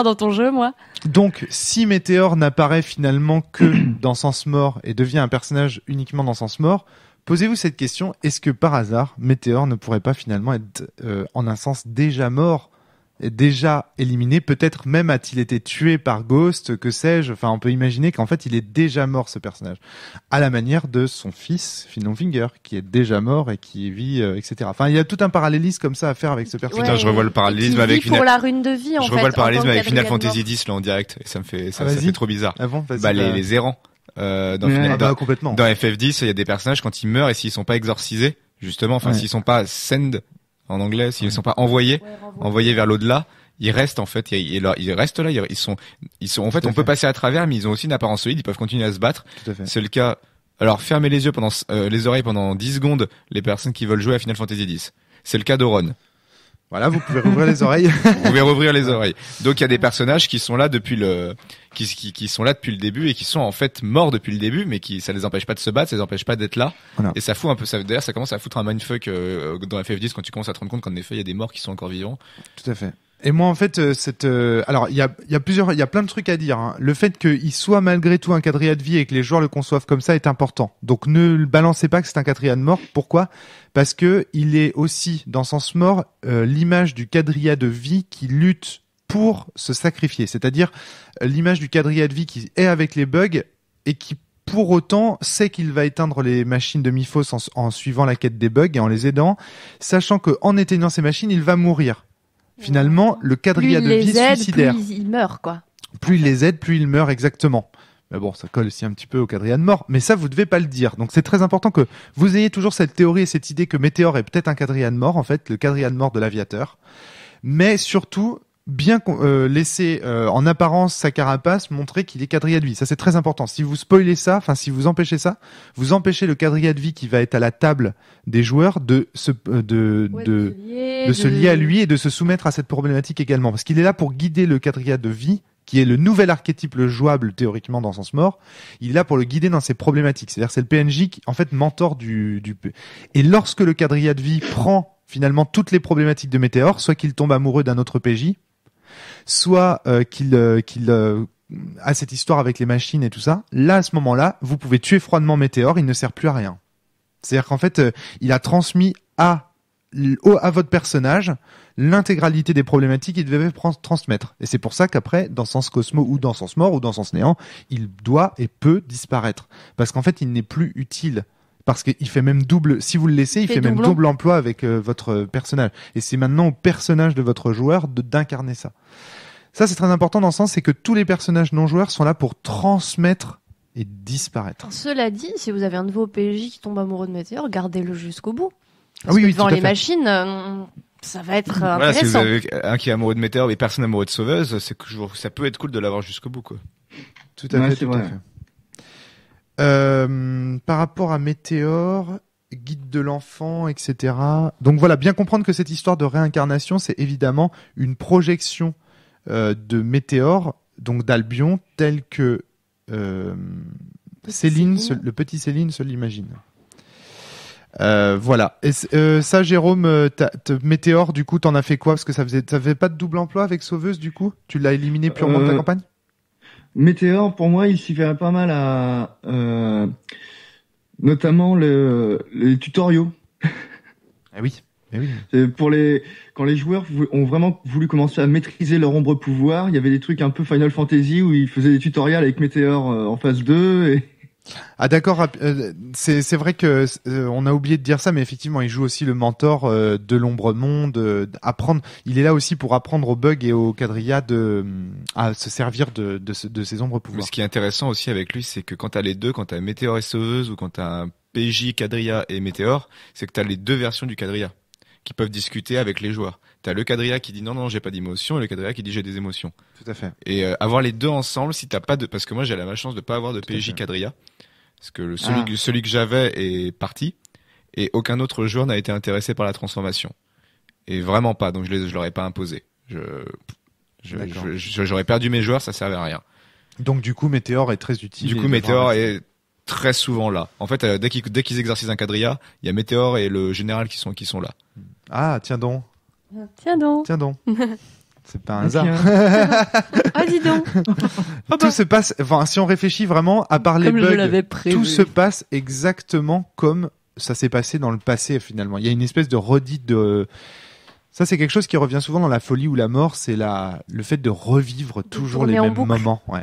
dans ton jeu moi. Donc si Météor n'apparaît finalement que dans Sens Mort et devient un personnage uniquement dans Sens Mort, posez-vous cette question, est-ce que par hasard Météor ne pourrait pas finalement être en un sens déjà mort, et déjà éliminé, peut-être même a-t-il été tué par Ghost, que sais-je, enfin on peut imaginer qu'en fait il est déjà mort ce personnage, à la manière de son fils Finn Longfinger, qui est déjà mort et qui vit, etc. Enfin il y a tout un parallélisme comme ça à faire avec ce personnage. Putain, je revois le parallélisme avec pour la rune de vie en fait. Je revois le parallélisme avec Final Fantasy X là en direct, et ça fait trop bizarre. Ah bon, vas-y, les errants. Complètement. Dans FF10, il y a des personnages quand ils meurent et s'ils sont pas exorcisés, justement, s'ils sont pas send en anglais, s'ils sont pas envoyés vers l'au-delà, ils restent en fait, ils restent là, ils sont en fait, on peut passer à travers, mais ils ont aussi une apparence solide, ils peuvent continuer à se battre. Tout à fait. C'est le cas. Alors, fermez les yeux les oreilles pendant 10 secondes, les personnes qui veulent jouer à Final Fantasy X. C'est le cas d'Auron. Voilà, vous pouvez rouvrir les oreilles. Vous pouvez rouvrir les oreilles. Donc, il y a des personnages qui sont là depuis qui sont là depuis le début et qui sont en fait morts depuis le début, mais ça les empêche pas de se battre, ça les empêche pas d'être là. Voilà. Et ça fout un peu, d'ailleurs, ça commence à foutre un mindfuck, dans FF10 quand tu commences à te rendre compte qu'en effet, il y a des morts qui sont encore vivants. Tout à fait. Et moi, en fait, alors, il y a plein de trucs à dire, hein. Le fait qu'il soit malgré tout un quadrilla de vie et que les joueurs le conçoivent comme ça est important. Donc, ne le balancez pas que c'est un quadrilla de mort. Pourquoi? Parce que il est aussi, dans Sens Mort, l'image du quadrilla de vie qui lutte pour se sacrifier. C'est-à-dire, l'image du quadrilla de vie qui est avec les bugs et qui, pour autant, sait qu'il va éteindre les machines de Miphos en suivant la quête des bugs et en les aidant, sachant qu'en éteignant ces machines, il va mourir. Finalement, le quadrilla de vie suicidaire. Plus il meurt, quoi. Plus il les aide, plus il meurt, exactement. Mais bon, ça colle aussi un petit peu au quadrilla de mort. Mais ça, vous devez pas le dire. Donc c'est très important que vous ayez toujours cette théorie et cette idée que Météor est peut-être un quadrilla de mort, en fait, le quadrilla de mort de l'aviateur. Mais surtout, bien laisser en apparence sa carapace montrer qu'il est quadrilla de vie. Ça, c'est très important. Si vous spoilez ça, enfin si vous empêchez ça, vous empêchez le quadrilla de vie qui va être à la table des joueurs de se lier à lui et de se soumettre à cette problématique également. Parce qu'il est là pour guider le quadrilla de vie, qui est le nouvel archétype jouable théoriquement dans Sens Mort. Il est là pour le guider dans ses problématiques. C'est-à-dire c'est le PNJ qui, en fait, mentor du... Et lorsque le quadrilla de vie prend finalement toutes les problématiques de Météor, soit qu'il tombe amoureux d'un autre PJ, soit qu'il a cette histoire avec les machines et tout ça, là, à ce moment-là, vous pouvez tuer froidement Météor, il ne sert plus à rien. C'est-à-dire qu'en fait, il a transmis à votre personnage l'intégralité des problématiques qu'il devait transmettre. Et c'est pour ça qu'après, dans Sens Cosmo ou dans Sens Mort ou dans Sens Néant, il doit et peut disparaître. Parce qu'en fait, il n'est plus utile. Parce qu'il fait même double, si vous le laissez, il fait même double emploi avec votre personnage. Et c'est maintenant au personnage de votre joueur d'incarner ça. Ça, c'est très important dans le sens, c'est que tous les personnages non joueurs sont là pour transmettre et disparaître. Cela dit, si vous avez un nouveau PJ qui tombe amoureux de Météor, gardez-le jusqu'au bout. Parce que devant les machines, ça va être intéressant. Si vous avez un qui est amoureux de Météor et personne amoureux de Sauveuse, c'est que ça peut être cool de l'avoir jusqu'au bout, quoi. Tout à fait, tout à fait. Par rapport à Météor, guide de l'enfant, etc. Donc voilà, bien comprendre que cette histoire de réincarnation, c'est évidemment une projection de Météor, donc d'Albion, tel que Céline, le petit Céline se l'imagine. Voilà. Et ça, Jérôme, Météor, du coup, t'en as fait quoi? Parce que ça faisait pas de double emploi avec Sauveuse, du coup? Tu l'as éliminé purement de ta campagne? Météor, pour moi, il s'y fait pas mal à notamment les tutoriaux. Ah oui. Eh oui. Quand les joueurs ont vraiment voulu commencer à maîtriser leur ombre pouvoir, il y avait des trucs un peu Final Fantasy où ils faisaient des tutoriels avec Météor en phase 2 et... Ah d'accord, c'est vrai que on a oublié de dire ça, mais effectivement, il joue aussi le mentor de l'ombre monde, apprendre. Il est là aussi pour apprendre aux bugs et aux quadrillas à se servir de ces ombres pouvoirs. Mais ce qui est intéressant aussi avec lui, c'est que quand t'as les deux, quand t'as Météor et Sauveuse ou quand t'as un PJ quadrilla et Météor, c'est que t'as les deux versions du quadrilla qui peuvent discuter avec les joueurs. T'as le quadrilla qui dit non, j'ai pas d'émotion, et le quadrilla qui dit j'ai des émotions. Tout à fait. Et avoir les deux ensemble, si t'as pas parce que moi j'ai la malchance de pas avoir de PJ quadrilla, parce que celui que j'avais est parti, et aucun autre joueur n'a été intéressé par la transformation. Et vraiment pas, donc je l'aurais pas imposé. J'aurais perdu mes joueurs, ça servait à rien. Donc du coup, Météor est très utile. Du coup, Météor est très souvent là. En fait, dès qu'ils exercent un quadrilla, il y a Météor et le général qui sont là. Ah, tiens donc. Tiens donc. C'est pas un hasard. Ah, dis donc. Tout se passe, enfin, si on réfléchit vraiment, à part les bugs, tout se passe exactement comme ça s'est passé dans le passé, finalement. Il y a une espèce de redite de... Ça, c'est quelque chose qui revient souvent dans la folie ou la mort, c'est le fait de revivre toujours les mêmes moments. Ouais.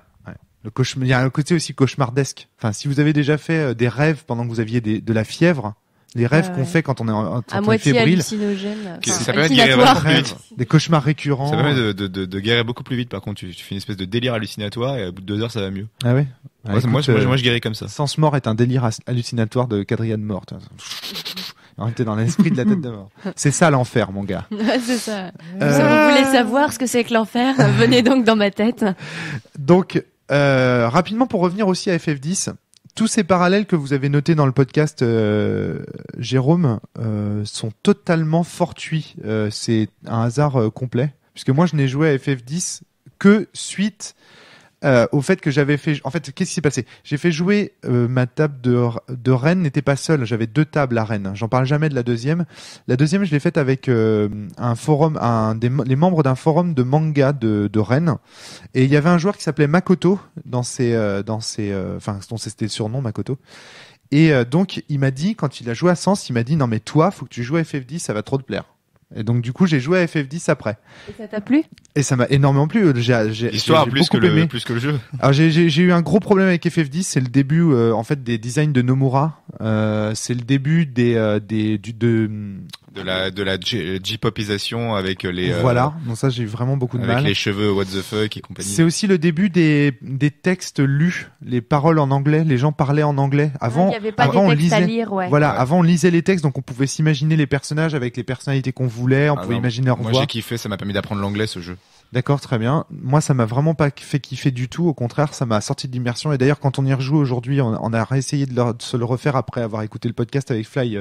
Il y a un côté aussi cauchemardesque. Enfin, si vous avez déjà fait des rêves pendant que vous aviez de la fièvre, les rêves qu'on fait quand on est à moitié fébrile, hallucinogène, ça permet de guérir beaucoup plus vite. Des cauchemars récurrents. Ça permet de guérir beaucoup plus vite. Par contre, tu fais une espèce de délire hallucinatoire et à bout de 2 heures, ça va mieux. Ah ouais. Moi, je guéris comme ça. Sens Mort est un délire hallucinatoire de quadrilla de mort. On était dans l'esprit de la tête de mort. C'est ça l'enfer, mon gars. C'est ça. Si vous voulez savoir ce que c'est que l'enfer, venez donc dans ma tête. Donc, rapidement, pour revenir aussi à FF10, tous ces parallèles que vous avez notés dans le podcast, Jérôme, sont totalement fortuits. C'est un hasard complet. Puisque moi, je n'ai joué à FF10 que suite au fait que j'avais fait... En fait, qu'est-ce qui s'est passé? J'ai fait jouer ma table de Rennes n'était pas seule. J'avais 2 tables à Rennes. J'en parle jamais de la deuxième. La deuxième, je l'ai faite avec un forum, les membres d'un forum de manga de Rennes. Et il y avait un joueur qui s'appelait Makoto dont c'était le surnom, Makoto. Et donc, il m'a dit, quand il a joué à Sens, il m'a dit, non mais toi, faut que tu joues à FF10, ça va trop te plaire. Et donc du coup j'ai joué à FF10 après. Et ça t'a plu? Et ça m'a énormément plu. L'histoire plus que le jeu. Alors j'ai eu un gros problème avec FF10, c'est le début en fait des designs de Nomura. C'est le début de la J-popisation avec les voilà. Donc ça j'ai eu vraiment beaucoup de mal. Avec les cheveux what the fuck et compagnie. C'est aussi le début des textes lus, les paroles en anglais, les gens parlaient en anglais. Avant, il y avait pas avant des on textes lisait. à lire, ouais. Voilà, avant on lisait les textes, donc on pouvait s'imaginer les personnages avec les personnalités qu'on voulait, on pouvait imaginer leur voix. Moi j'ai kiffé, ça m'a permis d'apprendre l'anglais ce jeu. D'accord, très bien. Moi, ça m'a vraiment pas fait kiffer du tout. Au contraire, ça m'a sorti de l'immersion. Et d'ailleurs, quand on y rejoue aujourd'hui, on a réessayé de se le refaire après avoir écouté le podcast avec Fly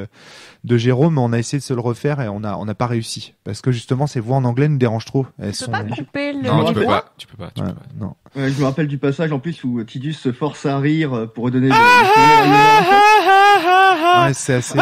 de Jérôme. On a essayé de se le refaire et on n'a pas réussi. Parce que justement, ces voix en anglais nous dérangent trop. Elles Tu peux pas couper le Non, tu peux micro? pas. Tu peux pas. Non. Ouais, je me rappelle du passage en plus où Tidus se force à rire pour redonner le Ouais, c'est assez...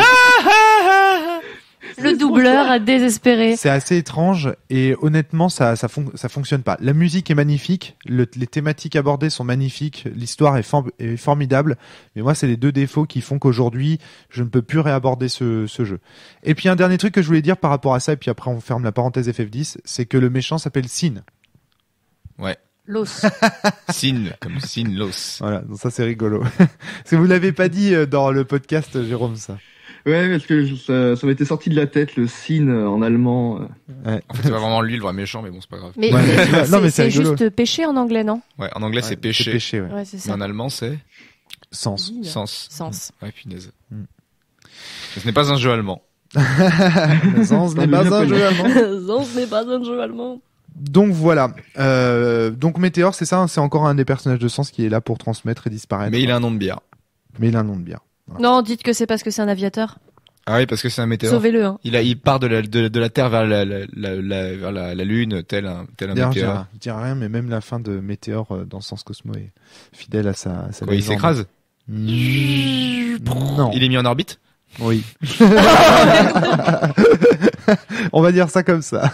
Le doubleur a désespéré. C'est assez étrange et honnêtement ça fonctionne pas. La musique est magnifique, les thématiques abordées sont magnifiques, l'histoire est formidable, mais moi c'est les 2 défauts qui font qu'aujourd'hui je ne peux plus réaborder ce jeu. Et puis un dernier truc que je voulais dire par rapport à ça, et puis après on ferme la parenthèse FF10, c'est que le méchant s'appelle Sin. Ouais. L'os. Sin, comme Sin, l'os. Voilà, donc ça c'est rigolo. Parce que vous l'avez pas dit dans le podcast, Jérôme, ça. Ouais, parce que ça m'était sorti de la tête, le Sin en allemand. Ouais. En fait, c'est pas vraiment lui le vrai méchant, mais bon, c'est pas grave. Mais, Ouais, non, mais c'est rigolo. juste péché en anglais, non? Ouais, en anglais, c'est péché. C'est péché, ouais. Ouais, c'est Mais ça. en allemand, c'est Sens. sens. Sens. Ouais, punaise. Mm. Ce n'est pas un jeu allemand. Sens n'est pas un jeu allemand. Sens n'est pas un jeu allemand. Donc voilà. Donc Météor, c'est ça, c'est encore un des personnages de Sens qui est là pour transmettre et disparaître. Mais il a un nom de bière. Mais il a un nom de bière. Non, dites que c'est parce que c'est un aviateur. Ah oui, parce que c'est un météore. Sauvez-le, hein. Il part de la Terre vers la Lune, tel un D'ailleurs, météore. je dirais rien, mais même la fin de Météor dans Sens Cosmo est fidèle à sa Quoi, il légende. s'écrase? Non. Il est mis en orbite? Oui. On va dire ça comme ça.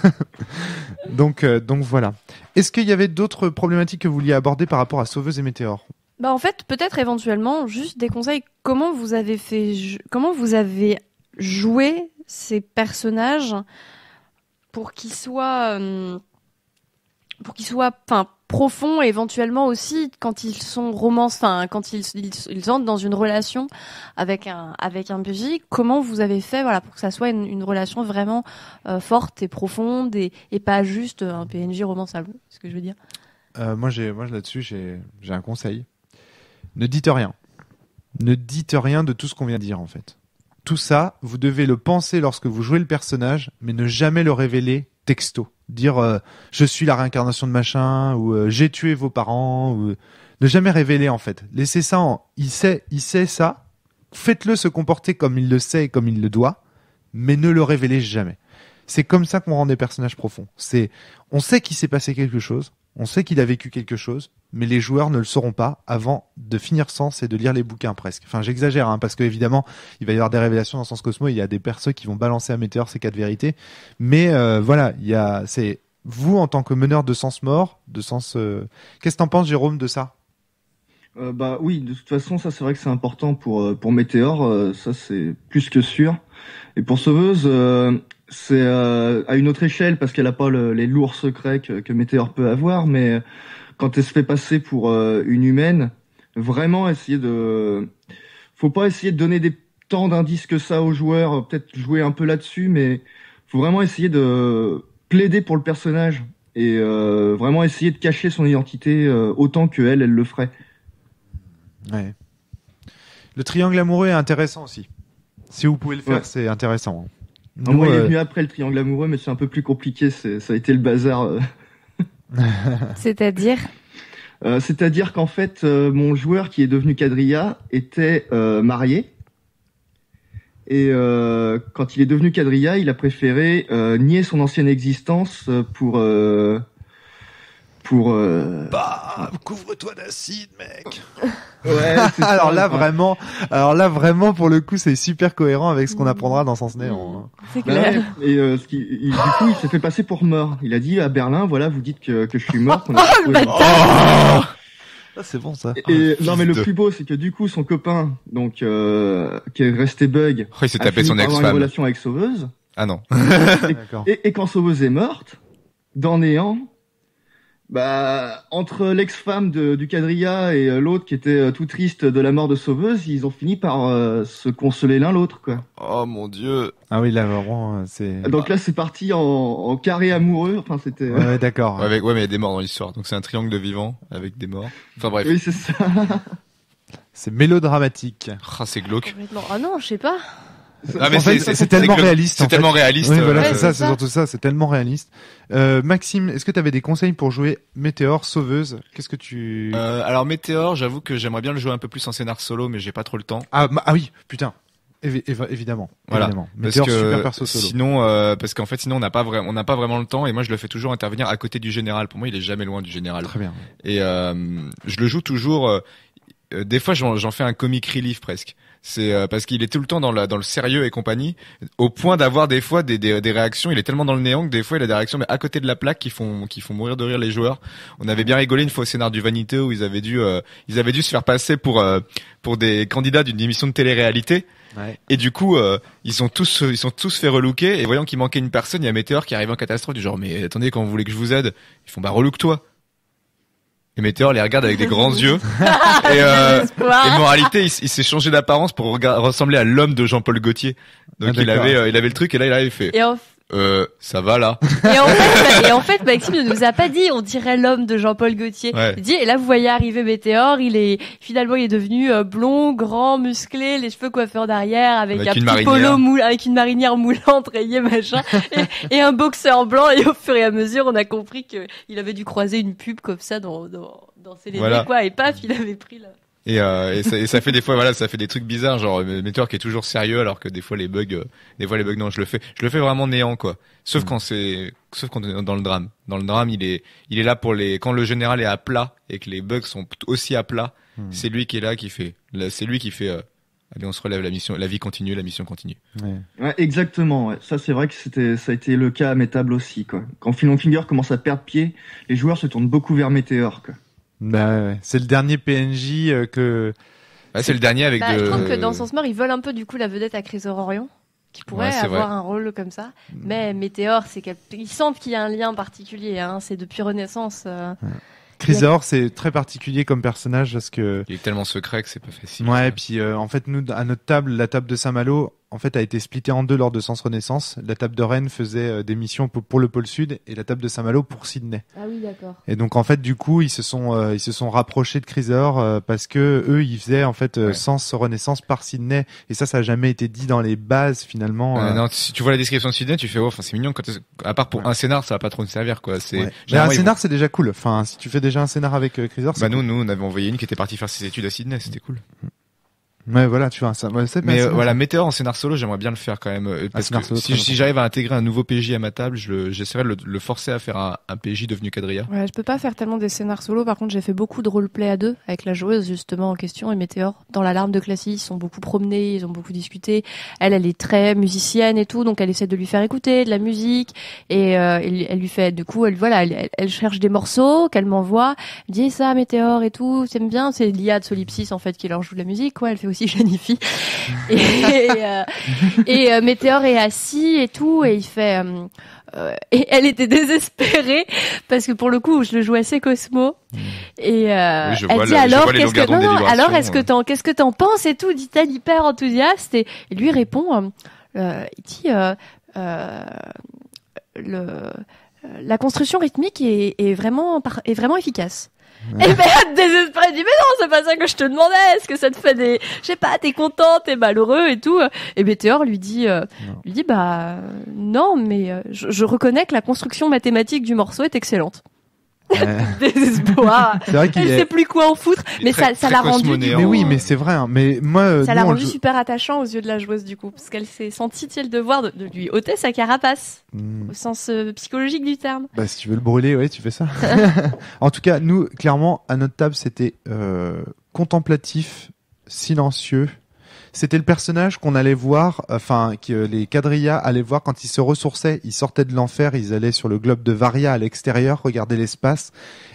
Donc voilà. Est-ce qu'il y avait d'autres problématiques que vous vouliez aborder par rapport à Sauveuse et Météor? Bah en fait, peut-être éventuellement juste des conseils. Comment vous avez joué ces personnages pour qu'ils soient profonds et éventuellement aussi quand ils sont quand ils entrent dans une relation avec un PJ, comment vous avez fait pour que ça soit une relation vraiment forte et profonde et pas juste un PNJ romançable, c'est ce que je veux dire. Moi là-dessus j'ai un conseil. Ne dites rien. Ne dites rien de tout ce qu'on vient de dire en fait. Tout ça, vous devez le penser lorsque vous jouez le personnage, mais ne jamais le révéler texto. Dire je suis la réincarnation de machin ou j'ai tué vos parents ou ne jamais révéler en fait. Laissez ça il sait ça. Faites-le se comporter comme il le sait et comme il le doit, mais ne le révélez jamais. C'est comme ça qu'on rend des personnages profonds. On sait qu'il s'est passé quelque chose, on sait qu'il a vécu quelque chose, mais les joueurs ne le sauront pas avant de finir Sens et de lire les bouquins presque. Enfin, j'exagère, parce que évidemment, il va y avoir des révélations dans Sens Cosmo, il y a des persos qui vont balancer à Météor ces 4 vérités, mais voilà, c'est vous en tant que meneur de Sens mort, de Sens. Qu'est-ce que t'en penses, Jérôme, de ça? Bah oui, de toute façon, ça c'est vrai que c'est important pour Météor, ça c'est plus que sûr. Et pour Sauveuse, c'est à une autre échelle parce qu'elle a pas les lourds secrets que Météor peut avoir, mais quand elle se fait passer pour une humaine, vraiment faut pas essayer de donner tant d'indices que ça aux joueurs, peut-être jouer un peu là-dessus, mais faut vraiment essayer de plaider pour le personnage et vraiment essayer de cacher son identité autant que elle le ferait. Ouais. Le triangle amoureux est intéressant aussi. Si vous pouvez le faire, Ouais. c'est intéressant. Alors, moi, il est venu après le triangle amoureux, mais c'est un peu plus compliqué. Ça a été le bazar. C'est-à-dire C'est-à-dire qu'en fait, mon joueur qui est devenu quadrilla était marié. Et quand il est devenu quadrilla, il a préféré nier son ancienne existence pour Bah, couvre-toi d'acide, mec. ouais, c'est ça, alors là, quoi. vraiment, pour le coup, c'est super cohérent avec ce qu'on apprendra dans Sens Néant. C'est Bah clair. ouais. Et du coup, il s'est fait passer pour mort. Il a dit à Berlin, voilà, vous dites que je suis mort. qu'on a Oh, le trouvé- bâtard. Ah, c'est bon, ça. Et non, mais le fils de- plus beau, c'est que du coup, son copain, donc qui est resté bug, Oh, il s'est a tapé fini son par avoir une ex-femme. relation avec Sauveuse. Ah non. D'accord. Et quand Sauveuse est morte, dans Néant, bah entre l'ex-femme du quadrilla et l'autre qui était tout triste de la mort de Sauveuse, ils ont fini par se consoler l'un l'autre, quoi. Oh mon dieu. Ah oui, là, vraiment, c'est... Donc là, c'est parti en carré amoureux. Enfin, c'était. Ouais, d'accord. Ouais, mais il y a des morts dans l'histoire. Donc c'est un triangle de vivants avec des morts. Enfin bref. Oui, c'est ça. C'est mélodramatique. Ah, c'est glauque. Complètement. Ah non, je sais pas. Ah, mais En fait, c'est tellement glauque. réaliste, en C'est fait. tellement réaliste. Oui, voilà, Ouais, c'est c'est ça, c'est ça. surtout ça, c'est tellement réaliste. Maxime, est-ce que tu avais des conseils pour jouer Météore, Sauveuse? Qu'est-ce que tu... Alors Météore, j'avoue que j'aimerais bien le jouer un peu plus en scénar solo, mais j'ai pas trop le temps. Ah oui, putain. Évidemment. Voilà. Évidemment. Parce Météore, que super perso solo. sinon, parce qu'en fait, sinon on n'a pas vraiment le temps. Et moi, je le fais toujours intervenir à côté du général. Pour moi, il est jamais loin du général. Très bien. Et je le joue toujours. Des fois, j'en fais un comic relief presque. C'est parce qu'il est tout le temps dans le sérieux et compagnie, au point d'avoir des fois des réactions. Il est tellement dans le néant que des fois il a des réactions mais à côté de la plaque qui font mourir de rire les joueurs. On avait bien rigolé une fois au scénar du Vanité où ils avaient dû se faire passer pour des candidats d'une émission de télé-réalité. Ouais. Et du coup, ils sont tous fait relooker. Et voyant qu'il manquait une personne, il y a Météore qui arrive en catastrophe du genre mais attendez, quand vous voulez que je vous aide, ils font bah relook-toi. Et Météore les regarde avec des grands yeux. Et moralité, il s'est changé d'apparence pour ressembler à l'homme de Jean-Paul Gaultier. Donc Ah, il d'accord. avait le truc et là il fait ça va là. Et en fait, Maxime ne nous a pas dit, on dirait l'homme de Jean-Paul Gaultier. Ouais. Il dit, et là, vous voyez arriver Météore, il est devenu blond, grand, musclé, les cheveux coiffeurs derrière, avec Avec un une petit marinière. polo avec une marinière moulante, rayée, machin, et un boxeur blanc, et au fur et à mesure, on a compris que il avait dû croiser une pub comme ça dans Célébré, Voilà. quoi, et paf, il avait pris là. Et ça fait des fois voilà, ça fait des trucs bizarres genre Météore qui est toujours sérieux alors que des fois les bugs non, je le fais vraiment néant quoi. Sauf quand on est dans le drame. Dans le drame, il est là pour quand le général est à plat et que les bugs sont aussi à plat, c'est lui qui est là c'est lui qui fait allez, on se relève, la vie continue, la mission continue. Ouais. Ouais, exactement. Ouais. Ça, c'est vrai que ça a été le cas à Métable aussi, quoi. Quand Finger commence à perdre pied, les joueurs se tournent beaucoup vers Météore, quoi. Bah ouais. C'est le dernier PNJ que... Ouais, c'est le dernier avec Je trouve que dans Sens Mort, ils veulent un peu, du coup, la vedette à Chrysor Orion, qui pourrait Ouais, c'est avoir vrai. un rôle comme ça. Mais Météore, ils sentent qu'il y a un lien particulier, hein. C'est depuis Renaissance, Chrysor, c'est très particulier comme personnage parce que... Il est tellement secret que c'est pas facile. Ouais, et puis en fait, nous, à notre table, la table de Saint-Malo, en fait, a été splittée en deux lors de Sens Renaissance. La table de Rennes faisait des missions pour le pôle Sud et la table de Saint-Malo pour Sydney. Ah oui, d'accord. Et donc, en fait, du coup, ils se sont rapprochés de Chrysor parce que eux, ils faisaient en fait Ouais. Sens Renaissance par Sydney. Et ça a jamais été dit dans les bases finalement. Non, si tu vois la description de Sydney, tu fais oh, enfin c'est mignon à part pour Ouais. un scénar, ça va pas trop nous servir quoi. C'est Ouais. Mais un généralement, ils scénar, c'est déjà cool. Enfin, si tu fais déjà un scénar avec Chrysor, vont- c'est bah cool. nous on avait envoyé une qui était partie faire ses études à Sydney, c'était cool. Ouais, voilà, tu vois, ça. Ouais, c'est Mais bien, c'est voilà, bien. Météore en scénar solo, j'aimerais bien le faire quand même parce scénar que solo, si très j'arrive à intégrer un nouveau PJ à ma table, j'essaierai de le forcer à faire un PJ devenu quadrilla. Ouais, je peux pas faire tellement des scénars solo. Par contre, j'ai fait beaucoup de roleplay à deux avec la joueuse justement en question et Météore. Dans l'alarme de Classy, ils sont beaucoup promenés, ils ont beaucoup discuté. Elle est très musicienne et tout, donc elle essaie de lui faire écouter de la musique et elle lui fait. Du coup, elle cherche des morceaux qu'elle m'envoie. Elle dit ça, Météore et tout, t'aimes bien. C'est l'IA de Solipsys en fait qui leur joue de la musique. Quoi, elle fait aussi Jennifer. Et Météore est assis et tout et il fait. Et elle était désespérée parce que pour le coup je le jouais assez Cosmo et Oui, je elle vois dit je alors vois les qu'est-ce que longueurs d'onde des vibrations, alors qu'est-ce que t'en penses et tout, dit-elle hyper enthousiaste et lui répond il dit la construction rythmique est vraiment efficace. Et ben, désespéré, dit, mais non, c'est pas ça que je te demandais, est-ce que ça te fait je sais pas, t'es content, t'es malheureux et tout. Et Météor lui dit, bah, non, mais je reconnais que la construction mathématique du morceau est excellente. Désespoir. C'est vrai qu'il Elle sait plus quoi en foutre, mais ça l'a rendu. Mais oui, mais c'est vrai. Hein. Mais moi, ça l'a rendu super attachant aux yeux de la joueuse du coup, parce qu'elle s'est sentie le devoir de lui ôter sa carapace, au sens psychologique du terme. Bah si tu veux le brûler, ouais, tu fais ça. En tout cas, nous, clairement, à notre table, c'était contemplatif, silencieux. C'était le personnage qu'on allait voir, enfin, que les quadrillas allaient voir quand ils se ressourçaient. Ils sortaient de l'enfer, ils allaient sur le globe de Varia à l'extérieur, regarder l'espace,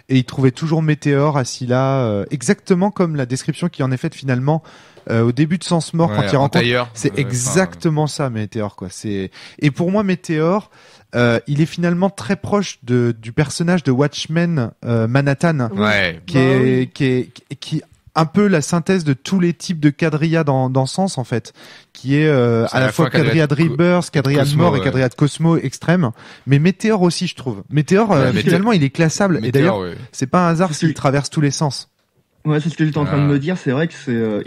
et ils trouvaient toujours Météor assis là, exactement comme la description qui en est faite finalement au début de Sens Mort quand il rencontre. C'est exactement ça, Météor, quoi. Et pour moi, Météor, il est finalement très proche du personnage de Watchmen Manhattan, qui un peu la synthèse de tous les types de quadrillas dans Sens, en fait, qui est à la fois quadrilla de Rebirth, quadrilla de mort et quadrilla de Cosmo extrême, mais Météor aussi, je trouve. Météor, finalement, il est classable. Météor, et d'ailleurs, c'est pas un hasard s'il traverse tous les sens. Ouais, c'est ce que j'étais en train de me dire. C'est vrai que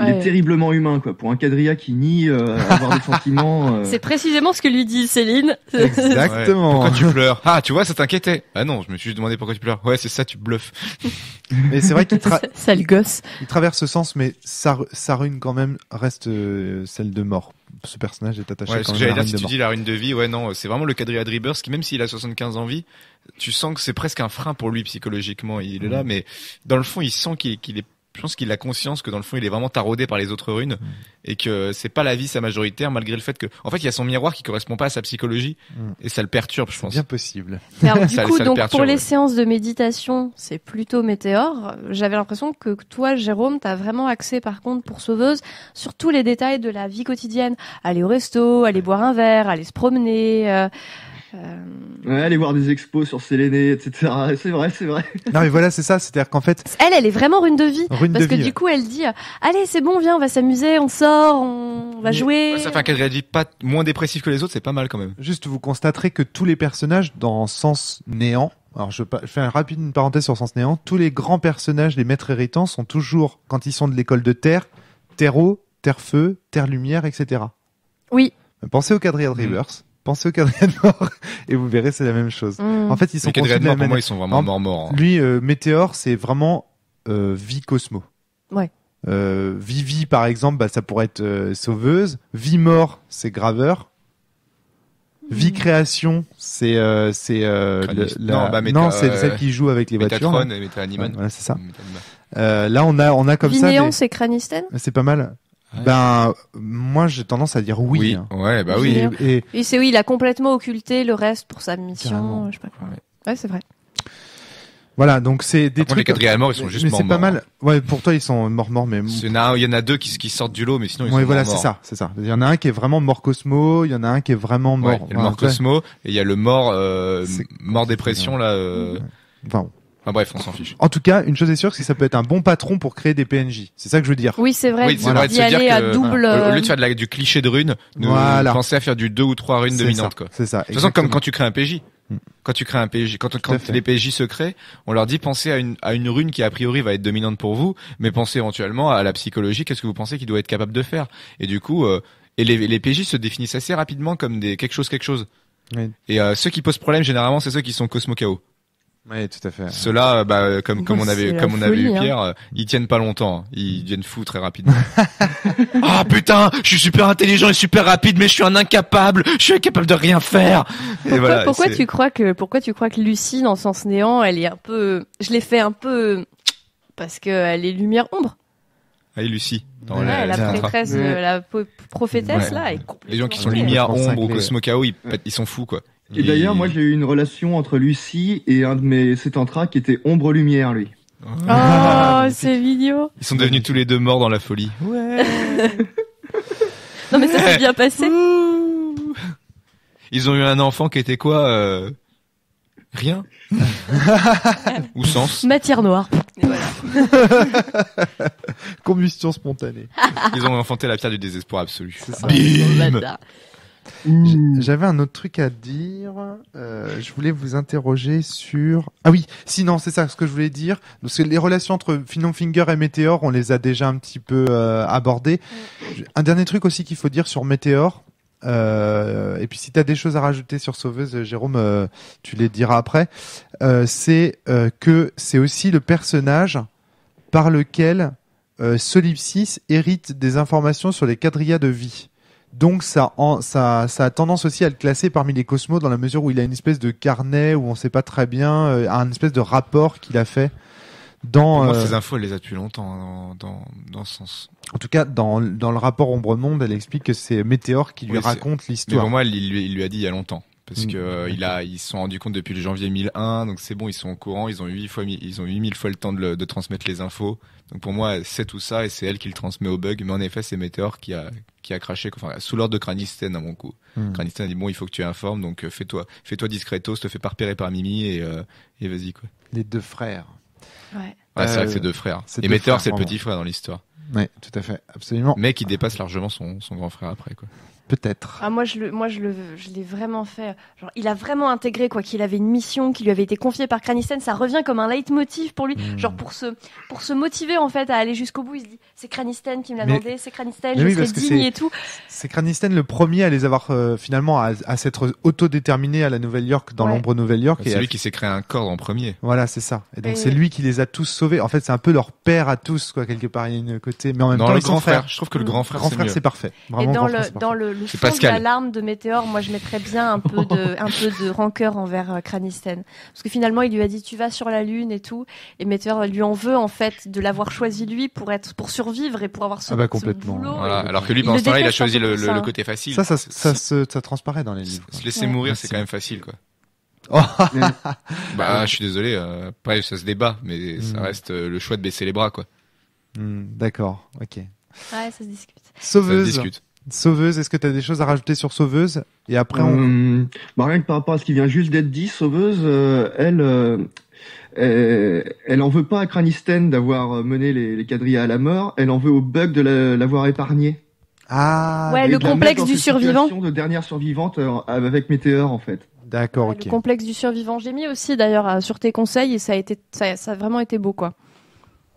il est terriblement humain, quoi. Pour un quadrilla qui nie avoir des sentiments. C'est précisément ce que lui dit Céline. Exactement. Pourquoi tu pleures? Ah, tu vois, ça t'inquiétait. Ah non, je me suis juste demandé pourquoi tu pleures. Ouais, c'est ça, tu bluffes. Mais c'est vrai qu'il sale gosse. Il traverse ce sens, mais sa rune quand même reste celle de mort. Ce personnage est attaché quand même à la rune de mort. Si tu dis la rune de vie, ouais, non, c'est vraiment le quadrilla de Rebirth qui, même s'il a 75 ans de vie, tu sens que c'est presque un frein pour lui psychologiquement. Il est là, mais dans le fond, il sent qu'il est, je pense qu'il a conscience que dans le fond, il est vraiment taraudé par les autres runes et que c'est pas la vie sa majoritaire, malgré le fait que, en fait, il y a son miroir qui correspond pas à sa psychologie et ça le perturbe, je pense. C'est bien possible. Alors, du coup, donc, pour les séances de méditation, c'est plutôt Météor. J'avais l'impression que toi, Jérôme, t'as vraiment axé, par contre, pour Sauveuse, sur tous les détails de la vie quotidienne. Aller au resto, aller boire un verre, aller se promener, Ouais, aller voir des expos sur Séléné, etc. C'est vrai. Non mais voilà, c'est ça. C'est-à-dire qu'en fait, elle est vraiment rune de vie. Parce que du coup, elle dit, allez, c'est bon, viens, on va s'amuser, on sort, on va jouer. Ouais, ça fait un quadrilla de vie pas moins dépressif que les autres, c'est pas mal quand même. Juste, vous constaterez que tous les personnages dans Sens Néant, alors je fais une parenthèse sur Sens Néant, tous les grands personnages, les maîtres héritants, sont toujours, quand ils sont de l'école de Terre, Terre-Eau, Terre-Feu, Terre-Lumière, etc. Oui. Pensez au quadrilla de Rebirth. Pensez au quadrilla de mort et vous verrez, c'est la même chose. En fait, ils sont conçus de la même pour moi, ils sont vraiment mort. Hein. Lui, Météor, c'est vraiment vie Cosmo. Ouais. Vie, par exemple, bah, ça pourrait être Sauveuse. Vie mort, c'est Graveur. Vie création, c'est non, c'est celle qui joue avec les voitures. Métatron et Méta-Animan. Voilà, c'est ça. Là, on a comme ça. Néant, c'est Cranisten. C'est pas mal. Ouais. Ben, moi, j'ai tendance à dire oui. Ouais, bah oui. Et c'est oui, il a complètement occulté le reste pour sa mission. Carrément. Je sais pas quoi. Ouais, c'est vrai. Voilà, donc c'est des trucs. Les quadrillas morts, ils sont juste morts. Mais c'est pas mal. Ouais, pour toi, ils sont morts, mais. Il y en a deux qui sortent du lot, mais sinon ils sont morts. Voilà, c'est ça. Il y en a un qui est vraiment mort Cosmo, il y en a un qui est vraiment mort. Ouais, il y a le mort Cosmo, et il y a le mort dépression, là, Enfin bref, on s'en fiche. En tout cas, une chose est sûre, c'est que ça peut être un bon patron pour créer des PNJ. C'est ça que je veux dire. Oui, c'est vrai. Oui, c'est vrai de se dire à double. Au lieu de faire du cliché de runes, pensez à faire du 2 ou 3 runes dominantes, quoi. C'est ça. De toute façon, comme quand tu crées un PJ. Quand tu crées un PJ, quand les PJ se créent, on leur dit pensez à une rune qui a priori va être dominante pour vous, mais pensez éventuellement à la psychologie, qu'est-ce que vous pensez qu'il doit être capable de faire. Et du coup, les PJ se définissent assez rapidement comme des quelque chose. Oui. Et ceux qui posent problème généralement, c'est ceux qui sont Cosmo KO. Oui, tout à fait. Ceux-là, comme on avait eu Pierre, ils tiennent pas longtemps. Ils deviennent fous très rapidement. Ah putain, je suis super intelligent et super rapide, mais je suis un incapable. Je suis incapable de rien faire. Pourquoi tu crois que Lucie dans Sens Néant, elle est un peu, je l'ai fait un peu parce que elle est lumière-ombre. Ah, et Lucie. La prêtresse, la prophétesse là. Est les gens qui sont lumière-ombre ou Cosmo KO, ils sont fous quoi. Et d'ailleurs, moi, j'ai eu une relation entre Lucie et un de mes Sétantras qui était ombre-lumière, lui. Oh, c'est mignon. Ils sont devenus tous les deux morts dans la folie. Ouais. Non, mais ça s'est bien passé. Ils ont eu un enfant qui était quoi rien. Ou sens. Matière noire. Et voilà. Combustion spontanée. Ils ont enfanté la pierre du désespoir absolu. C'est ça. Bim. J'avais un autre truc à dire. Je voulais vous interroger sur. Ah oui, sinon c'est ça ce que je voulais dire. Parce que les relations entre Phenom Finger et Météor, on les a déjà un petit peu abordées. Un dernier truc aussi qu'il faut dire sur Météor. Et puis si t'as des choses à rajouter sur Sauveuse, Jérôme, tu les diras après. C'est que c'est aussi le personnage par lequel Solipsis hérite des informations sur les quadrillas de vie. Donc ça a tendance aussi à le classer parmi les cosmos dans la mesure où il a une espèce de carnet où on sait pas très bien, un espèce de rapport qu'il a fait dans. Pour moi, ces infos, elle les a depuis longtemps hein, dans ce sens. En tout cas, dans le rapport Ombre Monde, elle explique que c'est Météor qui lui raconte Mais l'histoire. pour moi, il lui a dit il y a longtemps. Parce que ils se sont rendus compte depuis le janvier 1001, donc c'est bon, ils sont au courant, ils ont 8000 fois le temps de transmettre les infos. Donc pour moi, c'est tout ça et c'est elle qui le transmet au bug. Mais en effet, c'est Météor qui a craché, enfin, sous l'ordre de Cranisten à mon coup. Cranisten a dit bon, il faut que tu informes, donc fais-toi discretos, te fais pas repérer par Mimi et vas-y quoi. Les deux frères. Ouais. Ouais, c'est vrai que c'est deux frères. Et Météor, c'est le petit frère dans l'histoire. Ouais, tout à fait, absolument. Mais qui dépasse largement son grand frère après quoi. Peut-être. Ah, je l'ai vraiment fait. Genre, il a vraiment intégré quoi qu'il avait une mission qui lui avait été confiée par Cranisten. Ça revient comme un leitmotiv pour lui. Genre pour se motiver en fait à aller jusqu'au bout. Il se dit c'est Cranisten qui me l'a demandé, c'est Cranisten, je serai digne et tout. C'est Cranisten le premier à les avoir finalement à s'être autodéterminé à la Nouvelle-York dans l'ombre Nouvelle-York. C'est lui qui s'est créé un corps en premier. Voilà, c'est ça. Et donc c'est lui qui les a tous sauvés. En fait, c'est un peu leur père à tous quoi quelque part. Il y a une côté, mais en même temps le grand frère. Je trouve que le grand frère c'est parfait. Vraiment, et dans le fond de l'alarme de Météor, moi je mettrais bien un peu de rancœur envers Cranisten, parce que finalement il lui a dit tu vas sur la lune et tout, et Météor lui en veut en fait de l'avoir choisi lui pour survivre et pour avoir ce complètement. boulot. Voilà. Alors que lui pendant ce temps-là il a choisi le côté facile. Ça transparaît dans les livres. Se laisser mourir c'est quand même facile quoi. Je suis désolé, après ça se débat, mais ça reste le choix de baisser les bras quoi. D'accord, ok. Ouais, ça se discute. Sauveuse, est-ce que tu as des choses à rajouter sur Sauveuse? Et après, rien que par rapport à ce qui vient juste d'être dit, Sauveuse, elle en veut pas à Cranisten d'avoir mené les quadrillas à la mort, elle en veut au bug de l'avoir épargné. Ah, ouais, le complexe du survivant. De dernière survivante avec Météor en fait. D'accord, ok. Le complexe du survivant. J'ai mis aussi d'ailleurs sur tes conseils et ça a vraiment été beau quoi.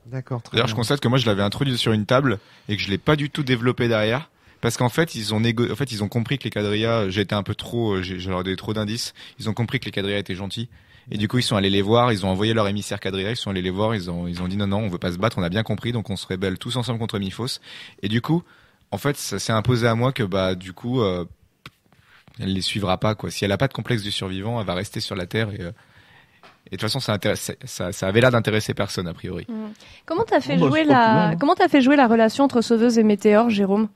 D'accord. D'ailleurs, je constate que moi je l'avais introduit sur une table et que je l'ai pas du tout développé derrière. Parce qu'en fait, ils ont compris que les quadrillas, j'ai leur donné trop d'indices. Ils ont compris que les quadrillas étaient gentils. Et du coup, ils sont allés les voir, ils ont envoyé leur émissaire quadrilla, ils sont allés les voir, ils ont dit non, on veut pas se battre, on a bien compris, donc on se rébelle tous ensemble contre Miphos. Et du coup, en fait, ça s'est imposé à moi que, du coup, elle les suivra pas, quoi. Si elle a pas de complexe du survivant, elle va rester sur la Terre et de toute façon, ça avait l'air d'intéresser personne, a priori. Comment t'as fait jouer la relation entre Sauveuse et Météor, Jérôme?